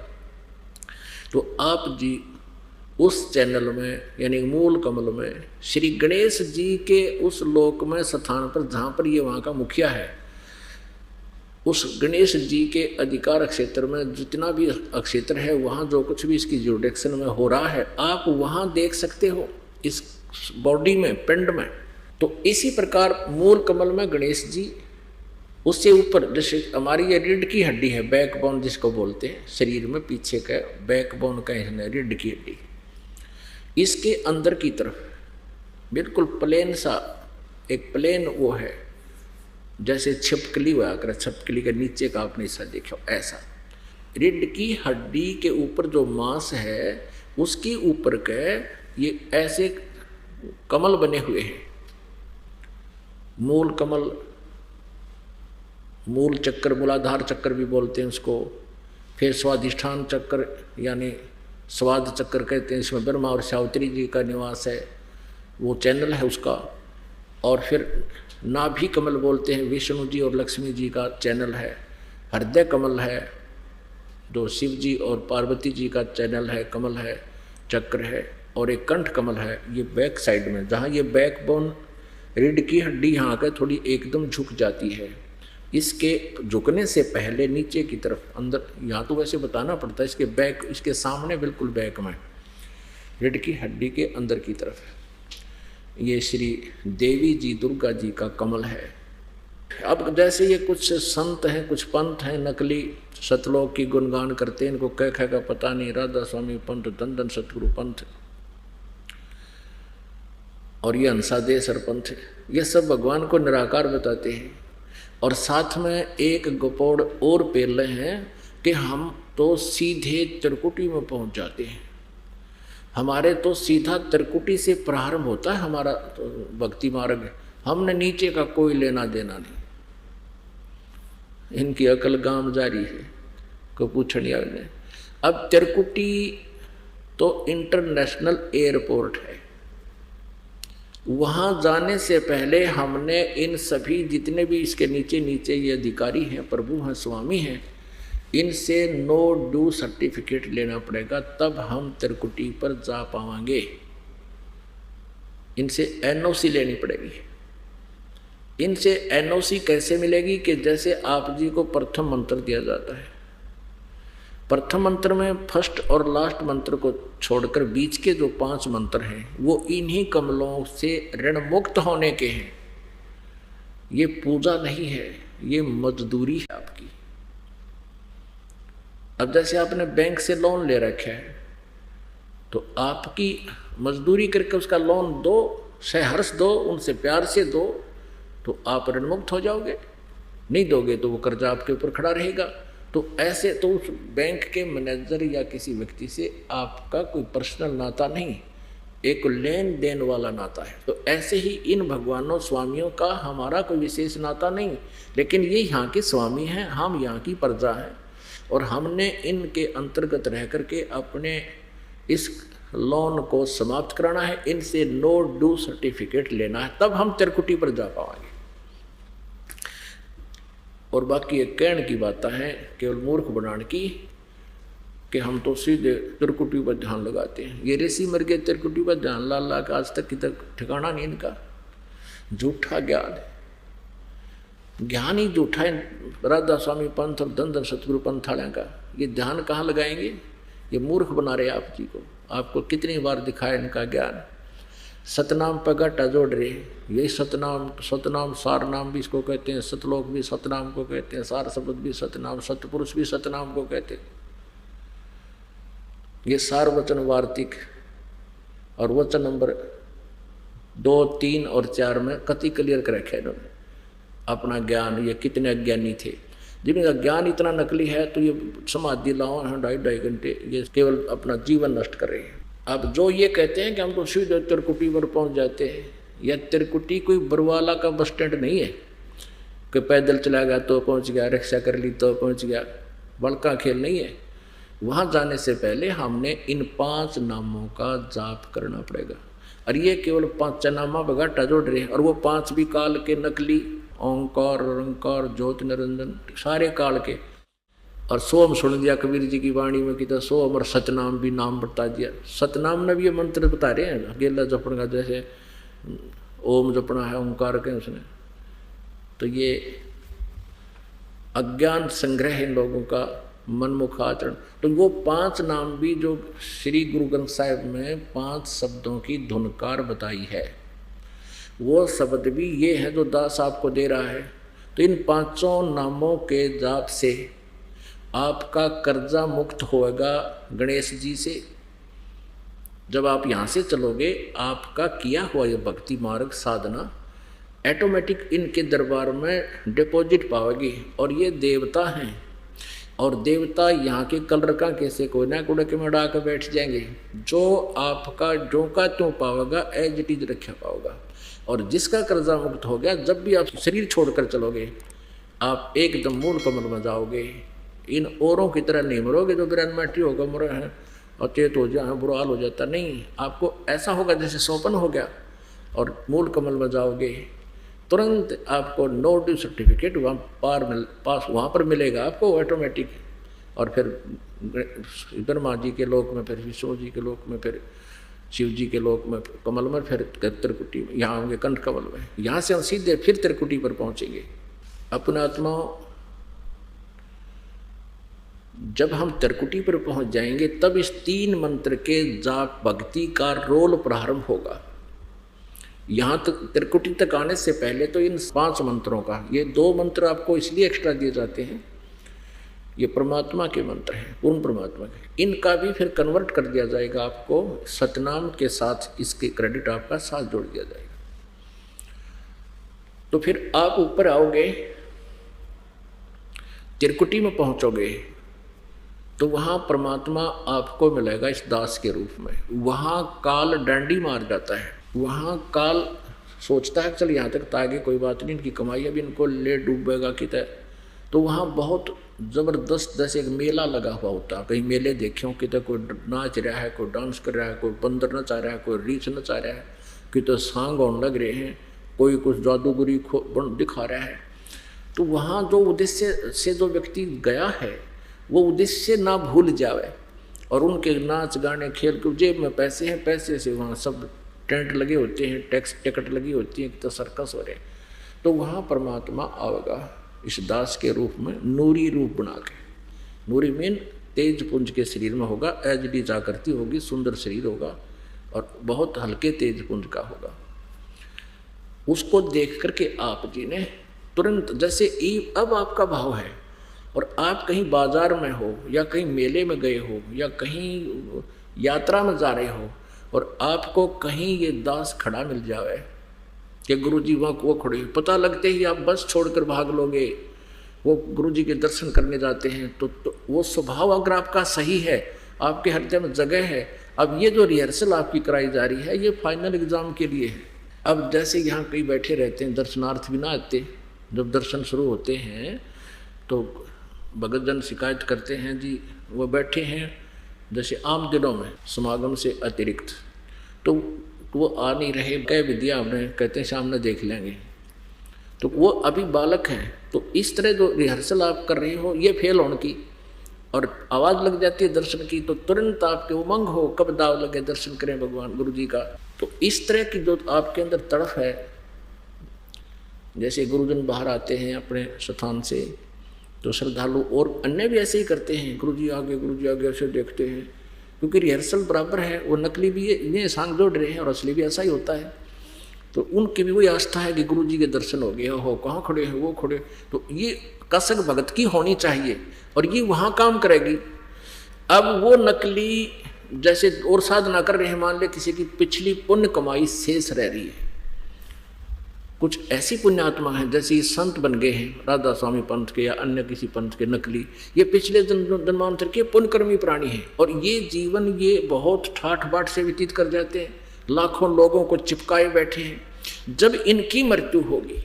तो आप जी उस चैनल में यानी मूल कमल में श्री गणेश जी के उस लोक में स्थान पर जहाँ पर ये वहाँ का मुखिया है, उस गणेश जी के अधिकार क्षेत्र में जितना भी क्षेत्र है, वहाँ जो कुछ भी इसकी जुरिडिक्शन में हो रहा है, आप वहाँ देख सकते हो इस बॉडी में, पिंड में। तो इसी प्रकार मूल कमल में गणेश जी, उससे ऊपर जैसे हमारी ये रीढ़ की हड्डी है, बैकबोन जिसको बोलते हैं, शरीर में पीछे का बैकबोन का है रीढ़ की हड्डी, इसके अंदर की तरफ बिल्कुल प्लेन सा एक प्लेन वो है, जैसे छिपकली हुआ कर, छिपकली के नीचे का आपने हिस्सा देखो ऐसा। रीढ़ की हड्डी के ऊपर जो मांस है उसके ऊपर के ये ऐसे कमल बने हुए हैं, मूल कमल, मूल चक्कर, मूलाधार चक्कर भी बोलते हैं उसको। फिर स्वाधिष्ठान चक्कर यानी स्वाद चक्कर कहते हैं, इसमें ब्रह्मा और सावित्री जी का निवास है, वो चैनल है उसका। और फिर नाभि कमल बोलते हैं, विष्णु जी और लक्ष्मी जी का चैनल है। हृदय कमल है जो शिव जी और पार्वती जी का चैनल है, कमल है, चक्र है। और एक कंठ कमल है, ये बैक साइड में, जहाँ ये बैकबोन रीढ़ की हड्डी यहाँ का थोड़ी एकदम झुक जाती है, इसके झुकने से पहले नीचे की तरफ अंदर, यहाँ तो वैसे बताना पड़ता है, इसके बैक, इसके सामने बिल्कुल बैक में रीढ़ की हड्डी के अंदर की तरफ ये श्री देवी जी, दुर्गा जी का कमल है। अब जैसे ये कुछ संत हैं, कुछ पंथ हैं नकली, सतलोक की गुणगान करते हैं, इनको कह का पता नहीं, राधा स्वामी पंथ, धन धन सतगुरु पंथ, और ये हंसादेव सरपंच, ये सब भगवान को निराकार बताते हैं। और साथ में एक गपोड़ और पेल रहे हैं कि हम तो सीधे त्रिकुटी में पहुंच जाते हैं। हमारे तो सीधा त्रिकुटी से प्रारंभ होता है हमारा तो भक्ति मार्ग, हमने नीचे का कोई लेना देना नहीं। इनकी अकल गांव जारी है को पूछनिया ने। अब त्रिकुटी तो इंटरनेशनल एयरपोर्ट है, वहाँ जाने से पहले हमने इन सभी जितने भी इसके नीचे नीचे ये अधिकारी हैं, प्रभु हैं, स्वामी हैं, इनसे नो ड्यू सर्टिफिकेट लेना पड़ेगा, तब हम त्रिकुटी पर जा पाएंगे। इनसे एनओसी लेनी पड़ेगी। इनसे एनओसी कैसे मिलेगी कि जैसे आप जी को प्रथम मंत्र दिया जाता है, प्रथम मंत्र में फर्स्ट और लास्ट मंत्र को छोड़कर बीच के जो 5 मंत्र हैं वो इन्हीं कमलों से ऋण मुक्त होने के हैं। ये पूजा नहीं है, ये मजदूरी है आपकी। अब जैसे आपने बैंक से लोन ले रखा है तो आपकी मजदूरी करके उसका लोन दो, सहर्ष दो, उनसे प्यार से दो, तो आप ऋण मुक्त हो जाओगे। नहीं दोगे तो वो कर्जा आपके ऊपर खड़ा रहेगा। तो ऐसे तो उस बैंक के मैनेजर या किसी व्यक्ति से आपका कोई पर्सनल नाता नहीं, एक लेन देन वाला नाता है। तो ऐसे ही इन भगवानों स्वामियों का हमारा कोई विशेष नाता नहीं, लेकिन ये यहाँ के स्वामी हैं, हम यहाँ की प्रजा हैं, और हमने इनके अंतर्गत रह करके अपने इस लोन को समाप्त कराना है, इनसे नो ड्यू सर्टिफिकेट लेना है, तब हम त्रिकुटी पर जा पाएंगे। और बाकी एक कहने की बात है केवल मूर्ख बनाने की कि हम तो सीधे त्रिकुटी पर ध्यान लगाते हैं। ये ऋषि मर गए त्रिकुटी पर ध्यान ला ला के, आज तक की तक ठिकाना नहीं इनका। झूठा ज्ञान है, ज्ञान ही झूठा है। राधा स्वामी पंथ और धन धन सतगुरु पंथाड़िया का ये ध्यान कहाँ लगाएंगे? ये मूर्ख बना रहे आप जी को। आपको कितनी बार दिखाया इनका ज्ञान। सतनाम पर घाटा जोड़ रहे, यही सतनाम सार नाम भी इसको कहते हैं, सतलोक भी सतनाम को कहते हैं, सार शब्द भी सतनाम, सतपुरुष भी सतनाम को कहते हैं। ये सार वचन वार्तिक और वचन नंबर 2, 3 और 4 में कति क्लियर कर रखे इन्होंने अपना ज्ञान। ये कितने अज्ञानी थे, जिनका ज्ञान इतना नकली है तो ये समाधि लाओ 2.5 घंटे, ये केवल अपना जीवन नष्ट कर रहे हैं। अब जो ये कहते हैं कि हम तो सीधे त्रिकुटी पर पहुंच जाते हैं, यह त्रिकुटी कोई बरवाला का बस स्टैंड नहीं है कि पैदल चला गया तो पहुंच गया, रिक्शा कर ली तो पहुंच गया, बड़का खेल नहीं है। वहां जाने से पहले हमने इन 5 नामों का जाप करना पड़ेगा। और ये केवल 5 नामा बगाटा जोड़ रहे हैं, और वो 5 भी काल के नकली, ओंकार, रंकार, ज्योत निरंजन, सारे काल के। और सोम सुन दिया कबीर जी की वाणी में कि सोम, और सतनाम भी नाम बता दिया। सतनाम ने भी ये मंत्र बता रहे हैं, गेला जपण का, जैसे ओम जपना है ओंकार के उसने। तो ये अज्ञान संग्रह इन लोगों का, मनमुख आचरण। तो वो 5 नाम भी जो श्री गुरु ग्रंथ साहिब में 5 शब्दों की धुनकार बताई है, वो शब्द भी ये है जो दास आपको दे रहा है। तो इन 5 नामों के जाप से आपका कर्जा मुक्त होगा गणेश जी से। जब आप यहाँ से चलोगे, आपका किया हुआ ये भक्ति मार्ग साधना ऑटोमेटिक इनके दरबार में डिपॉजिट पाओगे। और ये देवता हैं, और देवता यहाँ के कलर का कैसे कोई ना कुड़ा के में उड़ा कर बैठ जाएंगे। जो आपका जो का त्यों पाओगा एज इट इज रखा पाओगा। और जिसका कर्जा मुक्त हो गया, जब भी आप शरीर छोड़कर चलोगे, आप एकदम मूल कमल में जाओगे। इन औरों की तरह नहीं मरोगे जो बिरान माटी होगा मरे हैं और चेत हो जाए, बुरा हाल हो जाता। नहीं, आपको ऐसा होगा जैसे सोपन हो गया, और मूल कमल में जाओगे, तुरंत आपको नो ड्यू सर्टिफिकेट वहाँ पर मिलेगा आपको ऑटोमेटिक। और फिर ब्रह्मा जी के लोक में, फिर विष्णु जी के लोक में, फिर शिव जी के लोक में कमल में, फिर त्रिकुटी में, यहाँ होंगे कंठ कमल में। यहाँ से हम सीधे फिर त्रिकुटी पर पहुँचेंगे। अपने आत्माओं, जब हम त्रिकुटी पर पहुंच जाएंगे तब इस 3 मंत्र के जाप भक्ति का रोल प्रारंभ होगा। यहाँ तक त्रिकुटी तक आने से पहले तो इन 5 मंत्रों का, ये 2 मंत्र आपको इसलिए एक्स्ट्रा दिए जाते हैं ये परमात्मा के मंत्र हैं, पूर्ण परमात्मा के। इनका भी फिर कन्वर्ट कर दिया जाएगा आपको सतनाम के साथ, इसके क्रेडिट आपका साथ जोड़ दिया जाएगा। तो फिर आप ऊपर आओगे, त्रिकुटी में पहुंचोगे, तो वहां परमात्मा आपको मिलेगा इस दास के रूप में। वहां काल डंडी मार जाता है, वहां काल सोचता है चल यहाँ तक तो आगे कोई बात नहीं, इनकी कमाई अभी इनको ले डूबेगा कितने। तो वहाँ बहुत ज़बरदस्त जैसे एक मेला लगा हुआ होता है, कहीं मेले देखे हो, कितने कोई नाच रहा है, कोई डांस कर रहा है, कोई बंदर नचा रहा है, कोई रीछ नचा रहा है, कितने सांग होने लग रहे हैं, कोई कुछ जादूगरी दिखा रहा है। तो वहाँ जो उद्देश्य से जो व्यक्ति गया है वो उद्देश्य ना भूल जावे, और उनके नाच गाने खेल के जेब में पैसे हैं, पैसे से वहाँ सब टेंट लगे होते हैं, टैक्स टिकट लगी होती है, तो सर्कस हो रहे। तो वहाँ परमात्मा आएगा इस दास के रूप में, नूरी रूप बना के। नूरी मीन तेज पुंज के शरीर में होगा, एचडी जागृति होगी, सुंदर शरीर होगा और बहुत हल्के तेज पुंज का होगा। उसको देख करके आप जी ने तुरंत जैसे अब आपका भाव है, और आप कहीं बाजार में हो या कहीं मेले में गए हो या कहीं यात्रा में जा रहे हो, और आपको कहीं ये दास खड़ा मिल जाए कि गुरुजी वहाँ वो खड़े, पता लगते ही आप बस छोड़कर भाग लोगे, वो गुरुजी के दर्शन करने जाते हैं। तो वो स्वभाव अगर आपका सही है, आपके हृदय में जगह है। अब ये जो रिहर्सल आपकी कराई जा रही है ये फाइनल एग्जाम के लिए है। अब जैसे यहाँ कई बैठे रहते हैं, दर्शनार्थ भी ना आते, जब दर्शन शुरू होते हैं तो भगतजन शिकायत करते हैं जी वो बैठे हैं जैसे आम दिनों में समागम से अतिरिक्त, तो वो आ नहीं रहे, कह भी दिया हमने, कहते हैं सामने देख लेंगे। तो वो अभी बालक हैं। तो इस तरह जो रिहर्सल आप कर रहे हो ये फेल होने की, और आवाज़ लग जाती है दर्शन की, तो तुरंत आपके उमंग हो कब दाव लगे दर्शन करें भगवान गुरु जी का। तो इस तरह की जो आपके अंदर तड़फ है, जैसे गुरुजन बाहर आते हैं अपने स्थान से तो श्रद्धालु और अन्य भी ऐसे ही करते हैं, गुरुजी आगे ऐसे देखते हैं, क्योंकि रिहर्सल बराबर है, वो नकली भी इन्हें सांग जोड़ रहे हैं और असली भी ऐसा ही होता है। तो उनकी भी वही आस्था है कि गुरुजी के दर्शन हो गए, हो कहाँ खड़े हैं वो खड़े। तो ये कसक भगत की होनी चाहिए और ये वहाँ काम करेगी। अब वो नकली जैसे और साधना कर रहे हैं, मान ले किसी की पिछली पुण्य कमाई शेष रह रही है, कुछ ऐसी पुण्यात्मा है जैसे संत बन गए हैं राधा स्वामी पंथ के या अन्य किसी पंथ के नकली, ये पिछले जन्मांतर के पुण्यकर्मी प्राणी हैं, और ये जीवन ये बहुत ठाठ बाट से व्यतीत कर जाते हैं, लाखों लोगों को चिपकाए बैठे हैं। जब इनकी मृत्यु होगी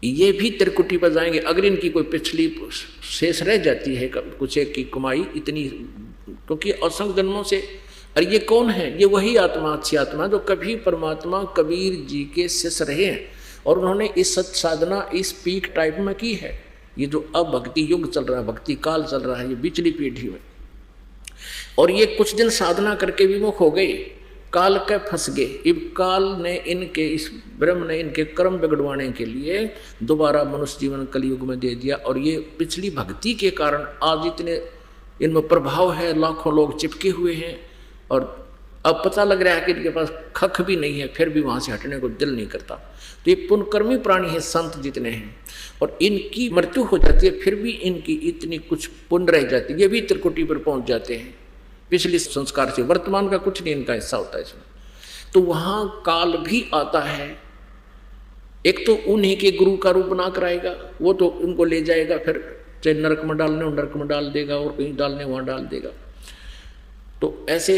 ये भी त्रिकुटी पर जाएंगे। अगर इनकी कोई पिछली शेष रह जाती है कुछ एक की कमाई इतनी, क्योंकि असंख्य जन्मों से, और ये कौन है, ये वही आत्मा, अच्छी आत्मा जो कभी परमात्मा कबीर जी के शिष्य रहे हैं, और उन्होंने इस सत साधना इस पीक टाइप में की है। ये जो अब भक्ति युग चल रहा है, भक्ति काल चल रहा है, ये बिचली पीढ़ी में, और ये कुछ दिन साधना करके विमुख हो गए, काल के फंस गए। अब काल ने इनके, इस ब्रह्म ने इनके कर्म बिगड़वाने के लिए दोबारा मनुष्य जीवन कलयुग में दे दिया, और ये पिछली भक्ति के कारण आज इतने इनमें प्रभाव है, लाखों लोग चिपके हुए हैं, और अब पता लग रहा है कि इनके पास खख भी नहीं है, फिर भी वहाँ से हटने को दिल नहीं करता। तो ये पुण्यकर्मी प्राणी है, संत जितने हैं, और इनकी मृत्यु हो जाती है, फिर भी इनकी इतनी कुछ पुण्य रह जाती है, ये भी त्रिकुटी पर पहुँच जाते हैं पिछले संस्कार से। वर्तमान का कुछ नहीं इनका हिस्सा होता है इसमें। तो वहाँ काल भी आता है, एक तो उन्हीं के गुरु का रूप बना कर आएगा, वो तो उनको ले जाएगा, फिर चाहे नरक में डालने हो नरक में डाल देगा, और कहीं डालने वहाँ डाल देगा। तो ऐसे,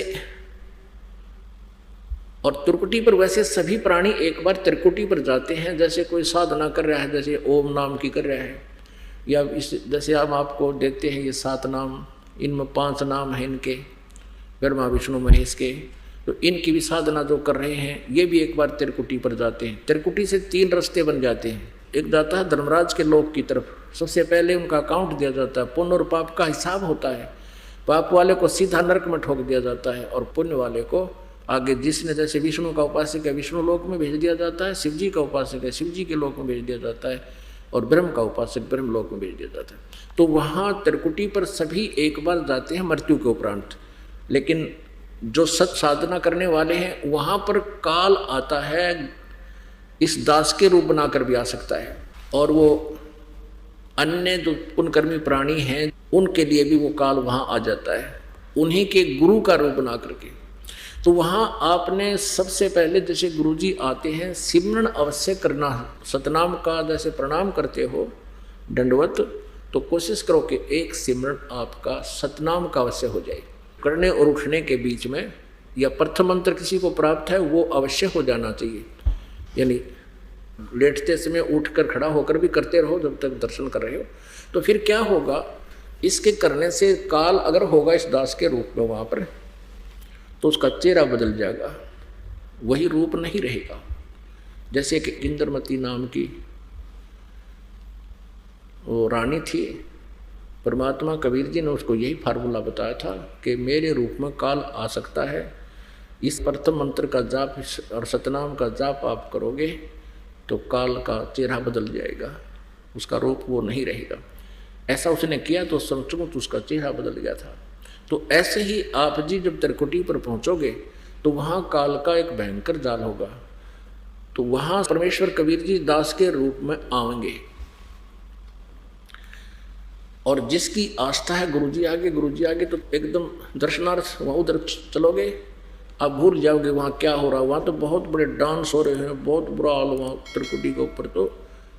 और त्रिकुटी पर वैसे सभी प्राणी एक बार त्रिकुटी पर जाते हैं। जैसे कोई साधना कर रहा है, जैसे ओम नाम की कर रहा है, या इस जैसे हम आपको देते हैं ये 7 नाम, इनमें 5 नाम हैं इनके, ब्रह्मा विष्णु महेश के, तो इनकी भी साधना जो कर रहे हैं ये भी एक बार त्रिकुटी पर जाते हैं। त्रिकुटी से 3 रास्ते बन जाते हैं। एक जाता है धर्मराज के लोक की तरफ, सबसे पहले उनका अकाउंट दिया जाता है, पुण्य और पाप का हिसाब होता है। पाप वाले को सीधा नरक में ठोक दिया जाता है, और पुण्य वाले को आगे, जिसने जैसे विष्णु का उपासक है विष्णु लोक में भेज दिया जाता है, शिव जी का उपासक है शिव जी के लोक में भेज दिया जाता है, और ब्रह्म का उपासक ब्रह्म लोक में भेज दिया जाता है। तो वहाँ त्रिकुटी पर सभी एक बार जाते हैं मृत्यु के उपरांत। लेकिन जो सत साधना करने वाले हैं वहाँ पर काल आता है, इस दास के रूप बनाकर भी आ सकता है, और वो अन्य जो पुण्यकर्मी प्राणी हैं उनके लिए भी वो काल वहाँ आ जाता है, उन्हीं के गुरु का रूप बना करके। तो वहाँ आपने सबसे पहले जैसे गुरुजी आते हैं सिमरन अवश्य करना है। सतनाम का जैसे प्रणाम करते हो दंडवत, तो कोशिश करो कि एक सिमरन आपका सतनाम का अवश्य हो जाए। करने और उठने के बीच में या प्रथम मंत्र किसी को प्राप्त है वो अवश्य हो जाना चाहिए, यानी लेटते समय उठकर खड़ा होकर भी करते रहो जब तक दर्शन कर रहे हो। तो फिर क्या होगा, इसके करने से काल अगर होगा इस दास के रूप में वहाँ पर, तो उसका चेहरा बदल जाएगा, वही रूप नहीं रहेगा। जैसे कि इंद्रमती नाम की वो रानी थी, परमात्मा कबीर जी ने उसको यही फार्मूला बताया था कि मेरे रूप में काल आ सकता है। इस प्रथम मंत्र का जाप और सतनाम का जाप आप करोगे तो काल का चेहरा बदल जाएगा, उसका रूप वो नहीं रहेगा। ऐसा उसने किया तो समझो तो उसका चेहरा बदल गया था। तो ऐसे ही आप जी जब त्रिकुटी पर पहुंचोगे तो वहाँ काल का एक भयंकर जाल होगा, तो वहाँ परमेश्वर कबीर जी दास के रूप में आएंगे। और जिसकी आस्था है गुरुजी आगे तो एकदम दर्शनार्थ वहाँ उधर चलोगे, आप भूल जाओगे वहाँ क्या हो रहा है। वहाँ तो बहुत बड़े डांस हो रहे हैं, बहुत बुरा हाल वहाँ त्रिकुटी के ऊपर। तो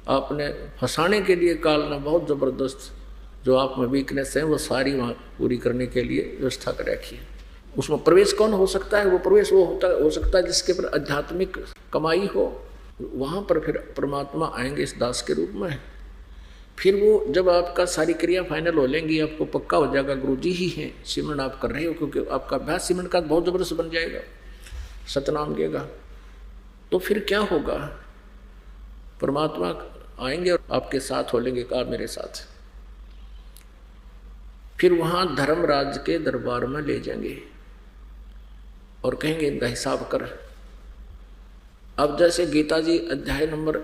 आपने फंसाने के लिए काल ने बहुत ज़बरदस्त जो आप में वीकनेस है वो सारी वहाँ पूरी करने के लिए व्यवस्था कर रखी है। उसमें प्रवेश कौन हो सकता है, वो प्रवेश वो हो सकता है जिसके पर आध्यात्मिक कमाई हो। वहाँ पर फिर परमात्मा आएंगे इस दास के रूप में। फिर वो जब आपका सारी क्रिया फाइनल हो लेंगी, आपको पक्का हो जाएगा गुरुजी ही हैं, सिमरन आप कर रहे हो, क्योंकि आपका अभ्यास सिमरन का बहुत ज़बरदस्त बन जाएगा, सतनाम गेगा। तो फिर क्या होगा, परमात्मा आएंगे और आपके साथ हो लेंगे, कहा मेरे साथ। फिर वहाँ धर्मराज के दरबार में ले जाएंगे और कहेंगे इनका हिसाब कर। अब जैसे गीता जी अध्याय नंबर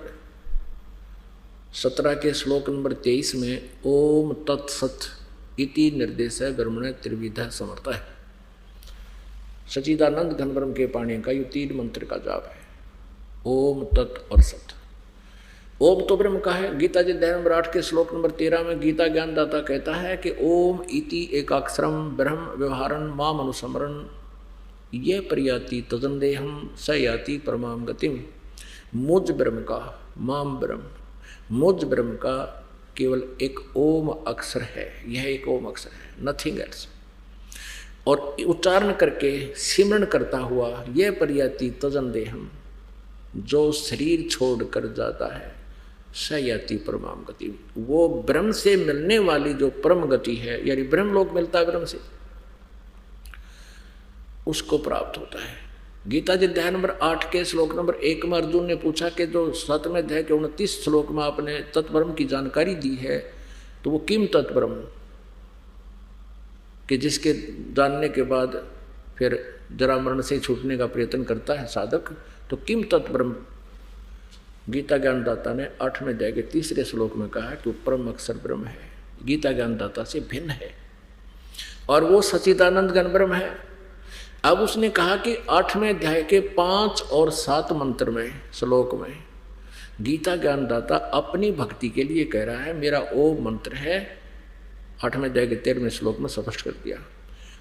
17 के श्लोक नंबर 23 में ओम तत्सत इति निर्देश है ब्रह्मण त्रिविधा समर्थ है, सच्चिदानंद घन ब्रह्म के पाणी का ये 3 मंत्र का जाप है, ओम तत् और सत। ओम तो ब्रह्म का है। गीता जी अध्याय नंबर 8 के श्लोक नंबर 13 में गीता ज्ञानदाता कहता है कि ओम इति एकाक्षरम ब्रह्म व्यवहारन माम अनुस्मरण ये प्रयाति तदंदेहम स याति परमाम गतिम। मुझ ब्रह्म का, माम ब्रह्म, मुझ ब्रह्म का केवल एक ओम अक्षर है, यह एक ओम अक्षर है, नथिंग एल्स। और उच्चारण करके सिमरण करता हुआ यह प्रयाति तदंदेहम, जो शरीर छोड़कर जाता है, स याति परमाम गति, वो ब्रह्म से मिलने वाली जो परम गति है, यानी ब्रह्म लोक मिलता है ब्रह्म से, उसको प्राप्त होता है। गीता जी अध्याय नंबर 8 के श्लोक नंबर 1 में अर्जुन ने पूछा कि जो 7वें अध्याय के 29 श्लोक में आपने तत्ब्रह्म की जानकारी दी है, तो वो किम तत्ब्रह्म, कि जिसके जानने के बाद फिर जरा मरण से छूटने का प्रयत्न करता है साधक, तो किम तत्ब्रह्म गीता ज्ञानदाता ने 8वें अध्याय के 3 श्लोक में कहा कि वो परम अक्षर ब्रह्म है, गीता ज्ञानदाता से भिन्न है और वो सच्चिदानंद घन ब्रह्म है। अब उसने कहा कि 8वें अध्याय के 5 और 7 मंत्र में श्लोक में गीता ज्ञानदाता अपनी भक्ति के लिए कह रहा है, मेरा ओम मंत्र है, 8वें अध्याय के 13वें श्लोक में स्पष्ट कर दिया।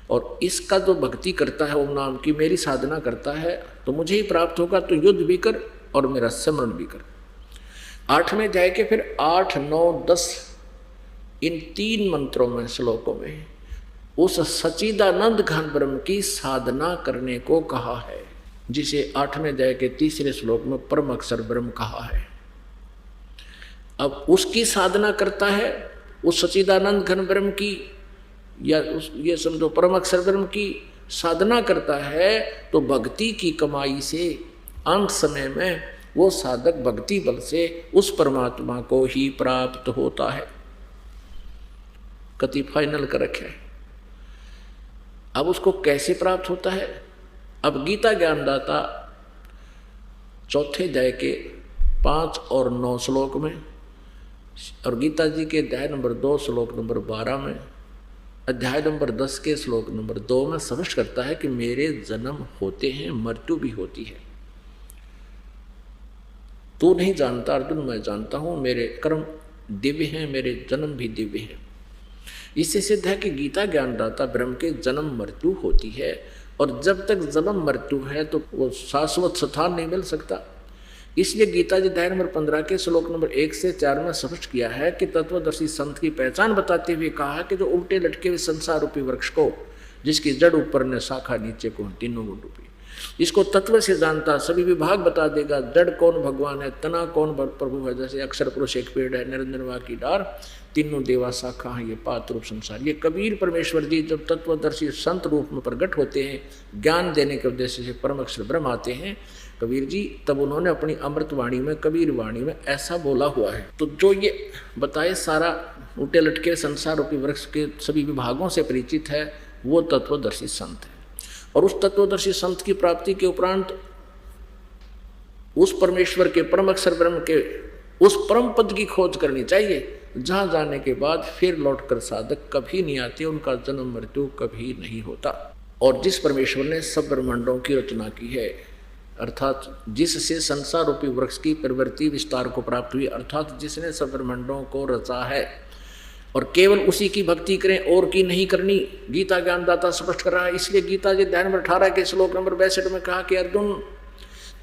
और इसका जो भक्ति करता है ओम नाम की, मेरी साधना करता है, तो मुझे ही प्राप्त होगा, तो युद्ध भी कर और मेरा स्मरण भी कर। 8वें अध्याय के फिर 8, 9, 10 इन 3 मंत्रों में श्लोकों में उस सच्चिदानंद घन ब्रह्म की साधना करने को कहा है, जिसे 8वें अध्याय के 3 श्लोक में परम अक्षर ब्रह्म कहा है। अब उसकी साधना करता है, उस सच्चिदानंद घन ब्रह्म की, या ये समझो परम अक्षर ब्रह्म की साधना करता है, तो भक्ति की कमाई से अंत समय में वो साधक भक्ति बल से उस परमात्मा को ही प्राप्त होता है। कति फाइनल कर रखे। अब उसको कैसे प्राप्त होता है? अब गीता ज्ञानदाता 4थे अध्याय के 5 और 9 श्लोक में और गीता जी के अध्याय नंबर 2 श्लोक नंबर 12 में, अध्याय नंबर 10 के श्लोक नंबर 2 में स्पष्ट करता है कि मेरे जन्म होते हैं, मृत्यु भी होती है। तू नहीं जानता अर्जुन, मैं जानता हूँ, मेरे कर्म दिव्य हैं, मेरे जन्म भी दिव्य हैं। इससे सिद्ध है कि गीता ज्ञानदाता ब्रह्म के जन्म मृत्यु होती है, और जब तक जन्म मृत्यु है तो वो शाश्वत स्थान नहीं मिल सकता। इसलिए गीता जी अध्याय नंबर 15 के श्लोक नंबर 1 से 4 में स्पष्ट किया है कि तत्वदर्शी संत की पहचान बताते हुए कहा कि जो उल्टे लटके हुए संसार रूपी वृक्ष को, जिसकी जड़ ऊपर ने शाखा नीचे को, तीनों गुण रूपी, इसको तत्व से जानता सभी विभाग बता देगा। जड़ कौन भगवान है, तना कौन प्रभु है, जैसे अक्षर पुरुष एक पेड़ है, निरंजनवा की डार, तीनों देवा शाखा है, ये पात रूप संसार। ये कबीर परमेश्वर जी जब तत्वदर्शी संत रूप में प्रकट होते हैं, ज्ञान देने के उद्देश्य से परम अक्षर ब्रह्म आते हैं कबीर जी, तब उन्होंने अपनी अमृत वाणी में, कबीर वाणी में ऐसा बोला हुआ है। तो जो ये बताए सारा उल्टे लटके संसार रूपी वृक्ष के सभी विभागों से परिचित है, वो तत्वदर्शी संत है। और उस तत्वदर्शी संत की प्राप्ति के उपरांत उस परमेश्वर के, परम अक्षर ब्रह्म के उस परम पद की खोज करनी चाहिए, जहां जाने के बाद फिर लौटकर साधक कभी नहीं आते, उनका जन्म मृत्यु कभी नहीं होता। और जिस परमेश्वर ने सब ब्रह्मांडों की रचना की है, अर्थात जिससे संसार रूपी वृक्ष की प्रवृत्ति विस्तार को प्राप्त हुई, अर्थात जिसने सब ब्रह्मांडों को रचा है, और केवल उसी की भक्ति करें, और की नहीं करनी, गीता ज्ञानदाता स्पष्ट कर रहा है। इसलिए गीता जी अध्याय नंबर 18 के श्लोक नंबर 62 में कहा कि अर्जुन,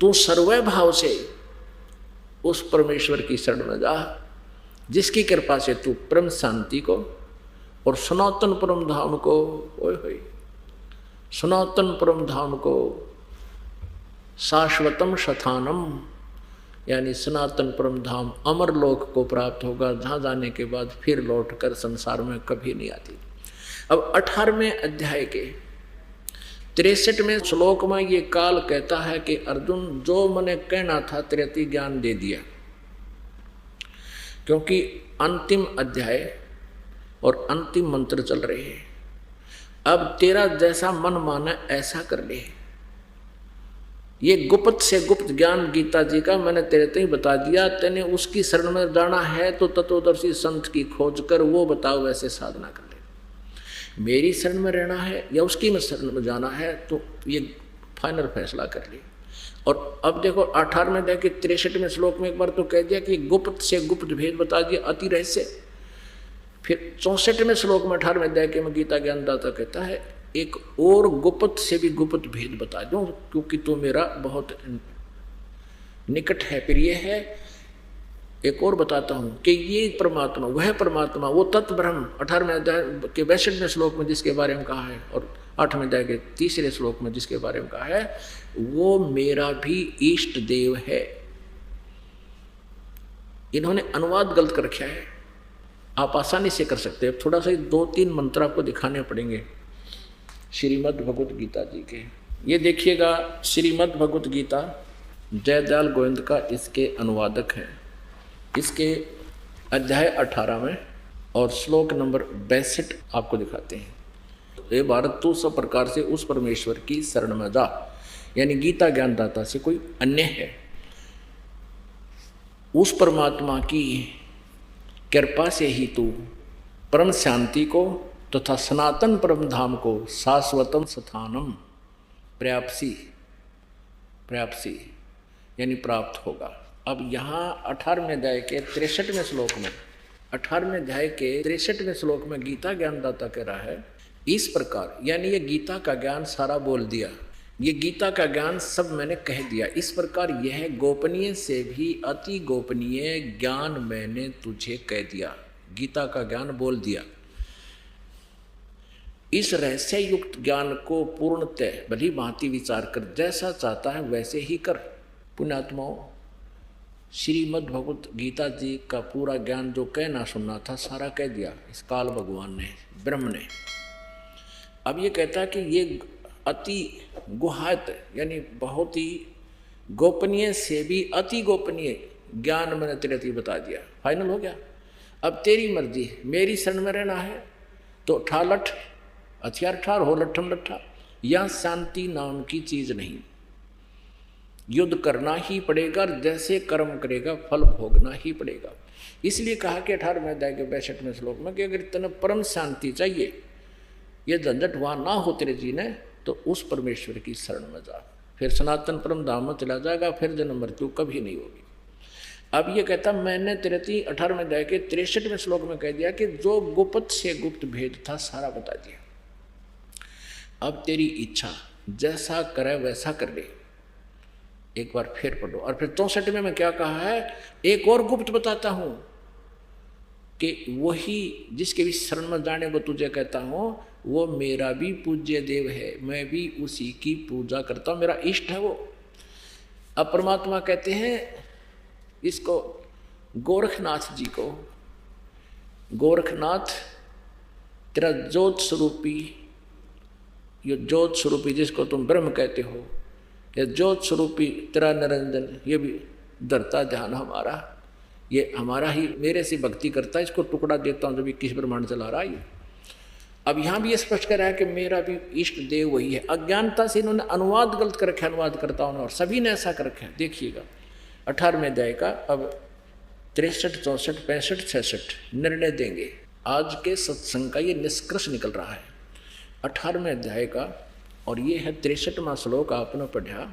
तू सर्वै भाव से उस परमेश्वर की शरण में जा, जिसकी कृपा से तू परम शांति को और सनातन परम धाम को, ओए सनातन परम धाम को, शाश्वतम शथानम, यानी सनातन परम धाम अमर लोक को प्राप्त होगा, जहाँ जाने के बाद फिर लौटकर संसार में कभी नहीं आती। अब 18वें अध्याय के 63वें श्लोक में ये काल कहता है कि अर्जुन, जो मैंने कहना था तेरे ज्ञान दे दिया, क्योंकि अंतिम अध्याय और अंतिम मंत्र चल रहे हैं। अब तेरा जैसा मन माना ऐसा कर ले। ये गुप्त से गुप्त ज्ञान गीता जी का मैंने तेरे ही बता दिया, तेने उसकी शरण में जाना है तो तत्वदर्शी संत की खोज कर, वो बताओ वैसे साधना कर ले। मेरी शरण में रहना है या उसकी में शरण में जाना है, तो ये फाइनल फैसला कर ले। और अब देखो 18वें अध्याय के 63वें श्लोक में एक बार तो कह दिया कि गुप्त से गुप्त भेद बता दिया, अति रहस्य। फिर 64वें श्लोक में 18वें अध्याय के में गीता ज्ञानदाता कहता है, एक और गुप्त से भी गुप्त भेद बता दूं, क्योंकि तू मेरा बहुत निकट है, प्रिय है। एक और बताता हूं कि ये परमात्मा, वह परमात्मा, वो तत्व ब्रह्म 18वें अध्याय के 62वें श्लोक में जिसके बारे में कहा है, और 8वें अध्याय के 3रे श्लोक में जिसके बारे में कहा है, वो मेरा भी इष्ट देव है। इन्होंने अनुवाद गलत कर रखा है, आप आसानी से कर सकते हैं। थोड़ा सा 2-3 मंत्र आपको दिखाने पड़ेंगे श्रीमद् भगवत गीता जी के। ये देखिएगा, श्रीमद् भगवत गीता जयदयाल गोविंद का इसके अनुवादक है। इसके अध्याय 18 में और श्लोक नंबर 62 आपको दिखाते हैं। ये भारत तू सब प्रकार से उस परमेश्वर की शरण में जा, यानी गीता ज्ञानदाता से कोई अन्य है। उस परमात्मा की कृपा से ही तू परम शांति को तथा सनातन परम धाम को, शाश्वतम स्थानम प्राप्सी यानी प्राप्त होगा। अब यहाँ 18वें अध्याय के 63वें श्लोक में, 18वें अध्याय के 63वें श्लोक में गीता ज्ञानदाता कह रहा है, इस प्रकार, यानी ये गीता का ज्ञान सारा बोल दिया, ये गीता का ज्ञान सब मैंने कह दिया। इस प्रकार यह गोपनीय से भी अति गोपनीय ज्ञान मैंने तुझे कह दिया। गीता का ज्ञान बोल दिया। इस रहस्य युक्त ज्ञान को पूर्णतः भली भांति विचार कर, जैसा चाहता है वैसे ही कर। पुण्यात्माओं, श्रीमद् भगवत गीता जी का पूरा ज्ञान जो कहना सुनना था सारा कह दिया इस काल भगवान ने, ब्रह्म ने। अब ये कहता है कि ये अति गुहायत यानी बहुत ही गोपनीय से भी अति गोपनीय ज्ञान मैंने तेरे बता दिया। फाइनल हो गया। अब तेरी मर्जी, मेरी शरण में रहना है तो ठालठ हथियार ठार हो, लट्ठम लट्ठा। यह शांति नाम की चीज नहीं, युद्ध करना ही पड़ेगा, जैसे कर्म करेगा फल भोगना ही पड़ेगा। इसलिए कहा कि 18वें अध्याय के 62वें श्लोक में कि अगर तेने परम शांति चाहिए, ये झंझट वहां ना हो तेरे जी ने, तो उस परमेश्वर की शरण में जा, फिर सनातन परम धाम में चला जाएगा, फिर जन्म मृत्यु कभी नहीं होगी। अब ये कहता मैंने 18वें अध्याय के 63वें श्लोक में कह दिया कि जो गुप्त से गुप्त भेद था सारा बता दिया। अब तेरी इच्छा जैसा करे वैसा कर ले। एक बार फिर पढ़ो। और फिर 64वें में क्या कहा है, एक और गुप्त बताता हूं कि वही जिसके भी शरण में जाने को तुझे कहता हूं वो मेरा भी पूज्य देव है, मैं भी उसी की पूजा करता हूं, मेरा इष्ट है वो। अब परमात्मा कहते हैं इसको गोरखनाथ जी को, गोरखनाथ तेरा ज्योत स्वरूपी, ये ज्योत स्वरूपी जिसको तुम ब्रह्म कहते हो, ये ज्योत स्वरूपी तेरा निरंजन, ये भी धरता ध्यान हमारा, ये हमारा ही मेरे से भक्ति करता है, इसको टुकड़ा देता हूँ जो भी किस ब्रह्मांड चला रहा है ये। अब यहाँ भी ये स्पष्ट कर रहा है कि मेरा भी इष्ट देव वही है। अज्ञानता से इन्होंने अनुवाद गलत कर रखा है अनुवादकर्ताओं ने, और सभी ने ऐसा कर रखा है। देखिएगा 18वें अध्याय का अब 63, 64, 65, 66 निर्णय देंगे। आज के सत्संग का ये निष्कर्ष निकल रहा है 18वें अध्याय का, और ये है 63वां श्लोक आपने पढ़ा।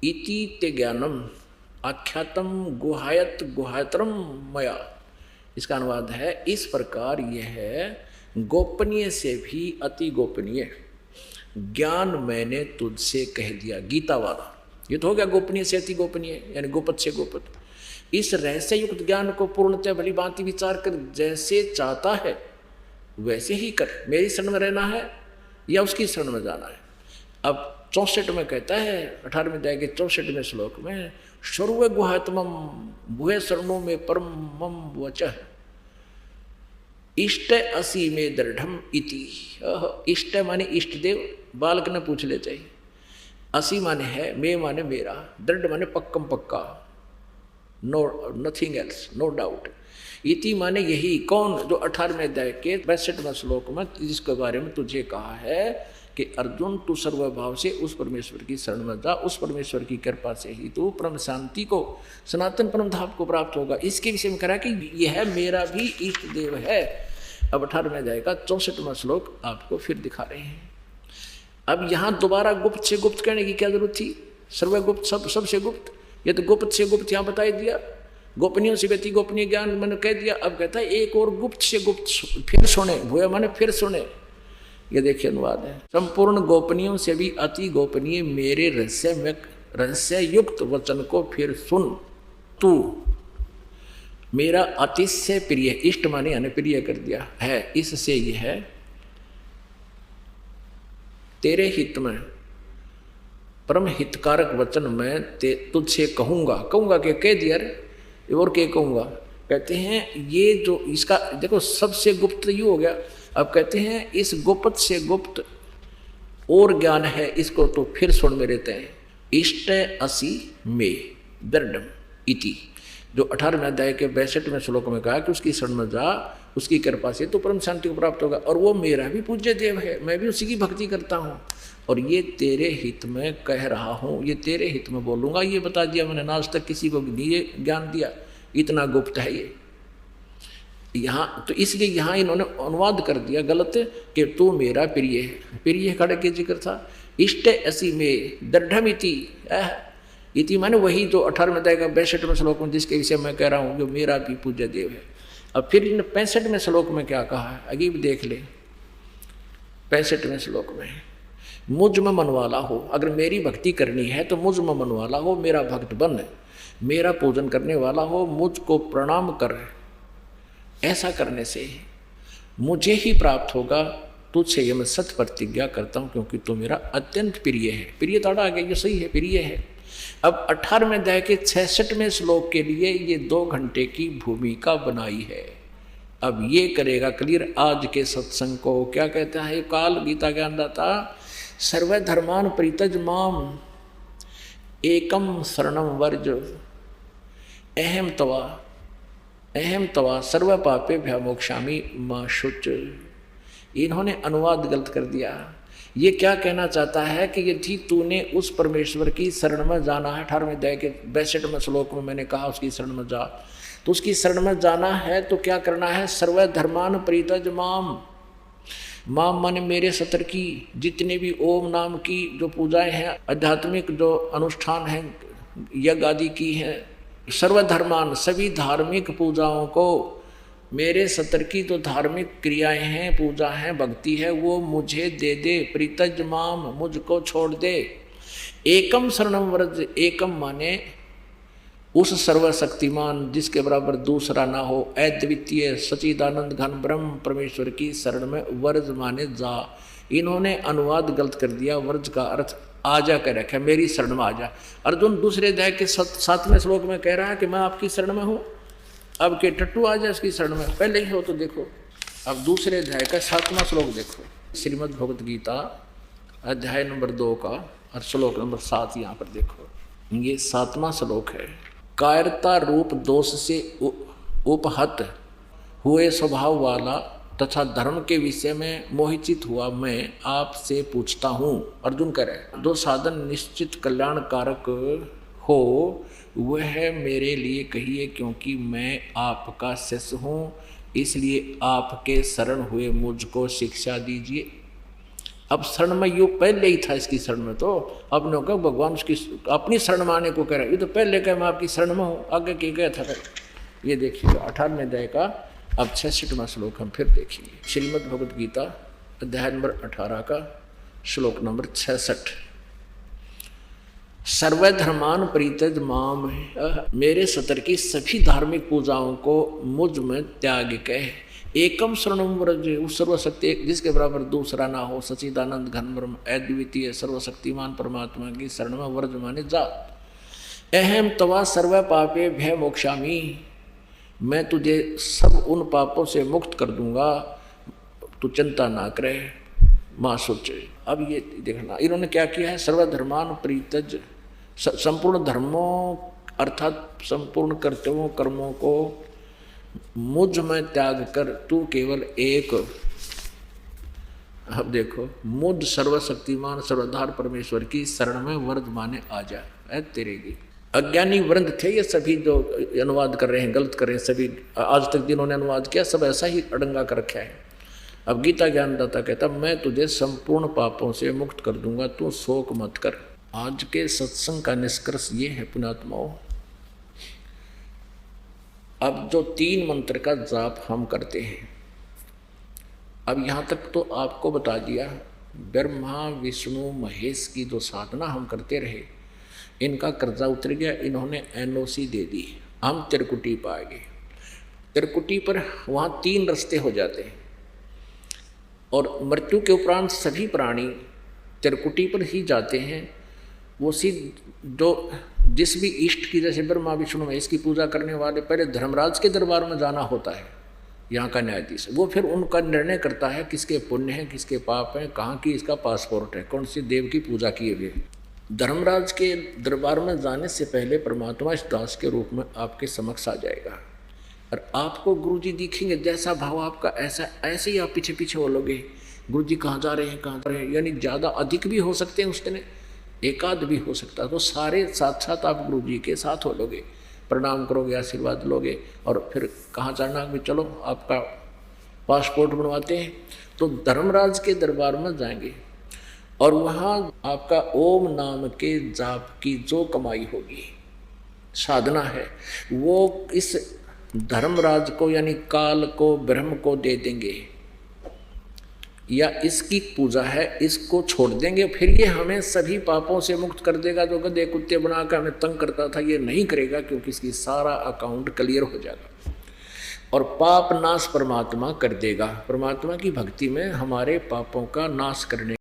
इति ते ज्ञानम आख्यातम गुहायत गुहायतरम मया, इसका अनुवाद है इस प्रकार यह है गोपनीय से भी अति गोपनीय ज्ञान मैंने तुझसे कह दिया। गीता वाला ये तो हो गया गोपनीय से अति गोपनीय, यानी गोपत से गोपत। इस रहस्य युक्त ज्ञान को पूर्णतः भली भांति विचार कर जैसे चाहता है वैसे ही कर। मेरी शरण में रहना है या उसकी शरण में जाना है। अब 64 में कहता है 18वें अध्याय के 64वें श्लोक में, सर्व गुहात्मम भूय शरणों में परमम वचः इष्ट असी में दृढ़म इति। इष्ट माने इष्ट देव, बालक ने पूछ ले चाहिए। असी माने है, मैं माने मेरा, दृढ़ माने पक्कम पक्का, no nothing else, no doubt. इति माने यही। कौन? जो 18वें अध्याय के 62वें श्लोक में जिसके बारे में तुझे कहा है कि अर्जुन तू सर्वभाव से उस परमेश्वर की शरण में जा, उस परमेश्वर की कृपा से ही तू परम शांति को, सनातन परम धाम को प्राप्त होगा। इसके विषय में कह रहा है कि यह मेरा भी इष्ट देव है। अब 18वें अध्याय का 64वां श्लोक आपको फिर दिखा रहे हैं। अब यहाँ दोबारा गुप्त से गुप्त कहने की क्या जरूरत थी? सर्वगुप्त, सबसे गुप्त, ये तो गुप्त से गुप्त यहाँ बता दिया। गोपनीयों से व्यक्ति गोपनीय ज्ञान मैंने कह दिया। अब कहता है एक और गुप्त से गुप्त फिर सुने, भूया माने फिर सुने। ये देखिए अनुवाद है, संपूर्ण गोपनीयों से भी अति गोपनीय मेरे रहस्य युक्त वचन को फिर सुन। तू मेरा अतिशय प्रिय, इष्ट माने यानी प्रिय कर दिया है, इससे यह है तेरे हित में परम हितकारक वचन मैं तुझसे कहूँगा कि कह दिया रे, और क्या कहूँगा। कहते हैं ये जो इसका देखो सबसे गुप्त ये हो गया। अब कहते हैं इस गुप्त से गुप्त और ज्ञान है, इसको तो फिर सुन मेरे तय। इष्ट असी में दृढ़ इति, जो 18वें अध्याय के 62वें श्लोक में कहा कि उसकी शरण में जा, उसकी कृपा से तो परम शांति को प्राप्त होगा, और वो मेरा भी पूज्य देव है, मैं भी उसी की भक्ति करता हूँ, और ये तेरे हित में कह रहा हूँ, ये तेरे हित में बोलूँगा। ये बता दिया मैंने, आज तक किसी को नहीं ज्ञान दिया, इतना गुप्त है ये। यहाँ तो इसलिए यहाँ इन्होंने अनुवाद कर दिया गलत कि तू मेरा प्रिय है। प्रिय खड़े के जिक्र था। इष्ट ऐसी में दृढ़मिति, इति माने वही जो 18वें अध्याय का 62वें श्लोक में जिसके विषय मैं कह रहा हूँ, जो मेरा भी पूज्य देव है। अब फिर इन 65वें श्लोक में क्या कहा है, अगीब देख ले। 65वें श्लोक में मुझ में मन वाला हो, अगर मेरी भक्ति करनी है तो मुझ में मन वाला हो, मेरा भक्त बन, मेरा पूजन करने वाला हो, मुझको प्रणाम कर। ऐसा करने से मुझे ही प्राप्त होगा। तुझसे ये मैं सत्य प्रतिज्ञा करता हूँ, क्योंकि तू मेरा अत्यंत प्रिय है। प्रिय ताड़ा आ गया, ये सही है, प्रिय है। अब 18वें अध्याय के 66वें श्लोक के लिए ये 2 घंटे की भूमिका बनाई है। अब ये करेगा क्लियर आज के सत्संग को। क्या कहता है काल गीता ज्ञानदाता, सर्वधर्मान परित्यज माम एकम शरणम वर्ज अहम तवा सर्व पापे भ्यामोक्षामि मा शुच। इन्होंने अनुवाद गलत कर दिया। ये क्या कहना चाहता है कि यदि तूने उस परमेश्वर की शरण में जाना है, 18वें अध्याय के 62वें श्लोक में मैंने कहा उसकी शरण में जा, तो उसकी शरण में जाना है तो क्या करना है, सर्वधर्मान परित्यज माम। माम माने मेरे सत्र की जितने भी ओम नाम की जो पूजाएं हैं, आध्यात्मिक जो अनुष्ठान हैं, यज्ञ आदि की हैं, सर्वधर्मान सभी धार्मिक पूजाओं को, मेरे सतर की जो धार्मिक क्रियाएं हैं, पूजा है, भक्ति है, वो मुझे दे दे। प्रीतज माम मुझको छोड़ दे। एकम शरणम व्रज, एकम माने उस सर्वशक्तिमान जिसके बराबर दूसरा ना हो, अद्वितीय सचिदानंद घन ब्रह्म परमेश्वर की शरण में। वर्ज माने जा। इन्होंने अनुवाद गलत कर दिया, वर्ज का अर्थ आजा कर रखा, मेरी शरण में आजा। अर्जुन दूसरे अध्याय के 7वें श्लोक में कह रहा है कि मैं आपकी शरण में हूँ। अब के टट्टू आ जाए इसकी शरण में, पहले ही हो तो देखो। अब दूसरे अध्याय का 7वां श्लोक देखो, श्रीमद् भगवत गीता अध्याय नंबर 2 का और श्लोक नंबर 7 यहाँ पर देखो। ये 7वां श्लोक है। कायरता रूप दोष से उपहत हुए स्वभाव वाला तथा धर्म के विषय में मोहित हुआ मैं आपसे पूछता हूँ। अर्जुन कह रहे, जो साधन निश्चित कल्याणकारक हो वह मेरे लिए कहिए, क्योंकि मैं आपका शिष्य हूँ, इसलिए आपके शरण हुए मुझको शिक्षा दीजिए। अब शरण में यो पहले ही था इसकी शरण में, तो अब ने कहा भगवान उसकी अपनी शरण में आने को कह रहा है। ये तो पहले कह मैं आपकी शरण में हूँ, आगे क्या गया था। ये देखिए 18वें अध्याय का अब 66वां श्लोक हम फिर देखेंगे। श्रीमद् भगवत गीता अध्याय नंबर 18 का श्लोक नंबर 66। सर्वधर्मान प्रीतज माम, मेरे सतर की सभी धार्मिक पूजाओं को मुझ में त्याग कह। एकम शरणम व्रज, उस सर्वशक्ति जिसके बराबर दूसरा ना हो, सचिदानंद घन ब्रह्म अद्वितीय सर्वशक्तिमान परमात्मा की शरण में। व्रज माने जा। अहम तवा सर्व पापे भय मोक्षामी, मैं तुझे सब उन पापों से मुक्त कर दूंगा, तू चिंता ना करे, माँ सोचे। अब ये देखना इन्होंने क्या किया है। सर्वधर्मान प्रीतज, संपूर्ण धर्मों अर्थात संपूर्ण कर्तव्यों कर्मों को मुझ में त्याग कर तू केवल एक, अब देखो, मुझ सर्वशक्तिमान सर्वधार परमेश्वर की शरण में वर्द माने आ जा। तेरे की अज्ञानी वृंद थे ये सभी जो अनुवाद कर रहे हैं, गलत कर रहे हैं सभी, आज तक जिन्होंने अनुवाद किया सब ऐसा ही अड़ंगा कर रखा है। अब गीता ज्ञानदाता कहता मैं तुझे संपूर्ण पापों से मुक्त कर दूंगा, तू शोक मत कर। आज के सत्संग का निष्कर्ष ये है पुण्यात्माओं, अब जो 3 मंत्र का जाप हम करते हैं, अब यहाँ तक तो आपको बता दिया, ब्रह्मा विष्णु महेश की जो साधना हम करते रहे, इनका कर्जा उतर गया, इन्होंने NOC दे दी, हम त्रिकुटी पा गए। त्रिकुटी पर वहाँ 3 रास्ते हो जाते हैं और मृत्यु के उपरांत सभी प्राणी त्रिकुटी पर ही जाते हैं। वो जो जिस भी इष्ट की, जैसे ब्रह्मा विष्णु महेश की पूजा करने वाले पहले धर्मराज के दरबार में जाना होता है, यहाँ का न्यायाधीश, वो फिर उनका निर्णय करता है किसके पुण्य हैं किसके पाप हैं, कहाँ की इसका पासपोर्ट है, कौन सी देव की पूजा किए हुए। धर्मराज के दरबार में जाने से पहले परमात्मा इस दास के रूप में आपके समक्ष आ जाएगा और आपको गुरुजी दिखेंगे, जैसा भाव आपका ऐसे ही आप पीछे पीछे बोलोगे गुरुजी कहाँ जा रहे हैं कहाँ जा रहे हैं, यानी ज़्यादा अधिक भी हो सकते हैं उस दिन, एकाध भी हो सकता है, तो सारे साथ साथ आप गुरुजी के साथ हो लोगे, प्रणाम करोगे, आशीर्वाद लोगे और फिर कहाँ जाना भी, चलो आपका पासपोर्ट बनवाते हैं। तो धर्मराज के दरबार में जाएंगे और वहाँ आपका ओम नाम के जाप की जो कमाई होगी, साधना है, वो इस धर्मराज को यानी काल को, ब्रह्म को दे देंगे, या इसकी पूजा है इसको छोड़ देंगे, फिर ये हमें सभी पापों से मुक्त कर देगा। जो गधे कुत्ते बनाकर हमें तंग करता था ये नहीं करेगा, क्योंकि इसकी सारा अकाउंट क्लियर हो जाएगा और पाप नाश परमात्मा कर देगा। परमात्मा की भक्ति में हमारे पापों का नाश करने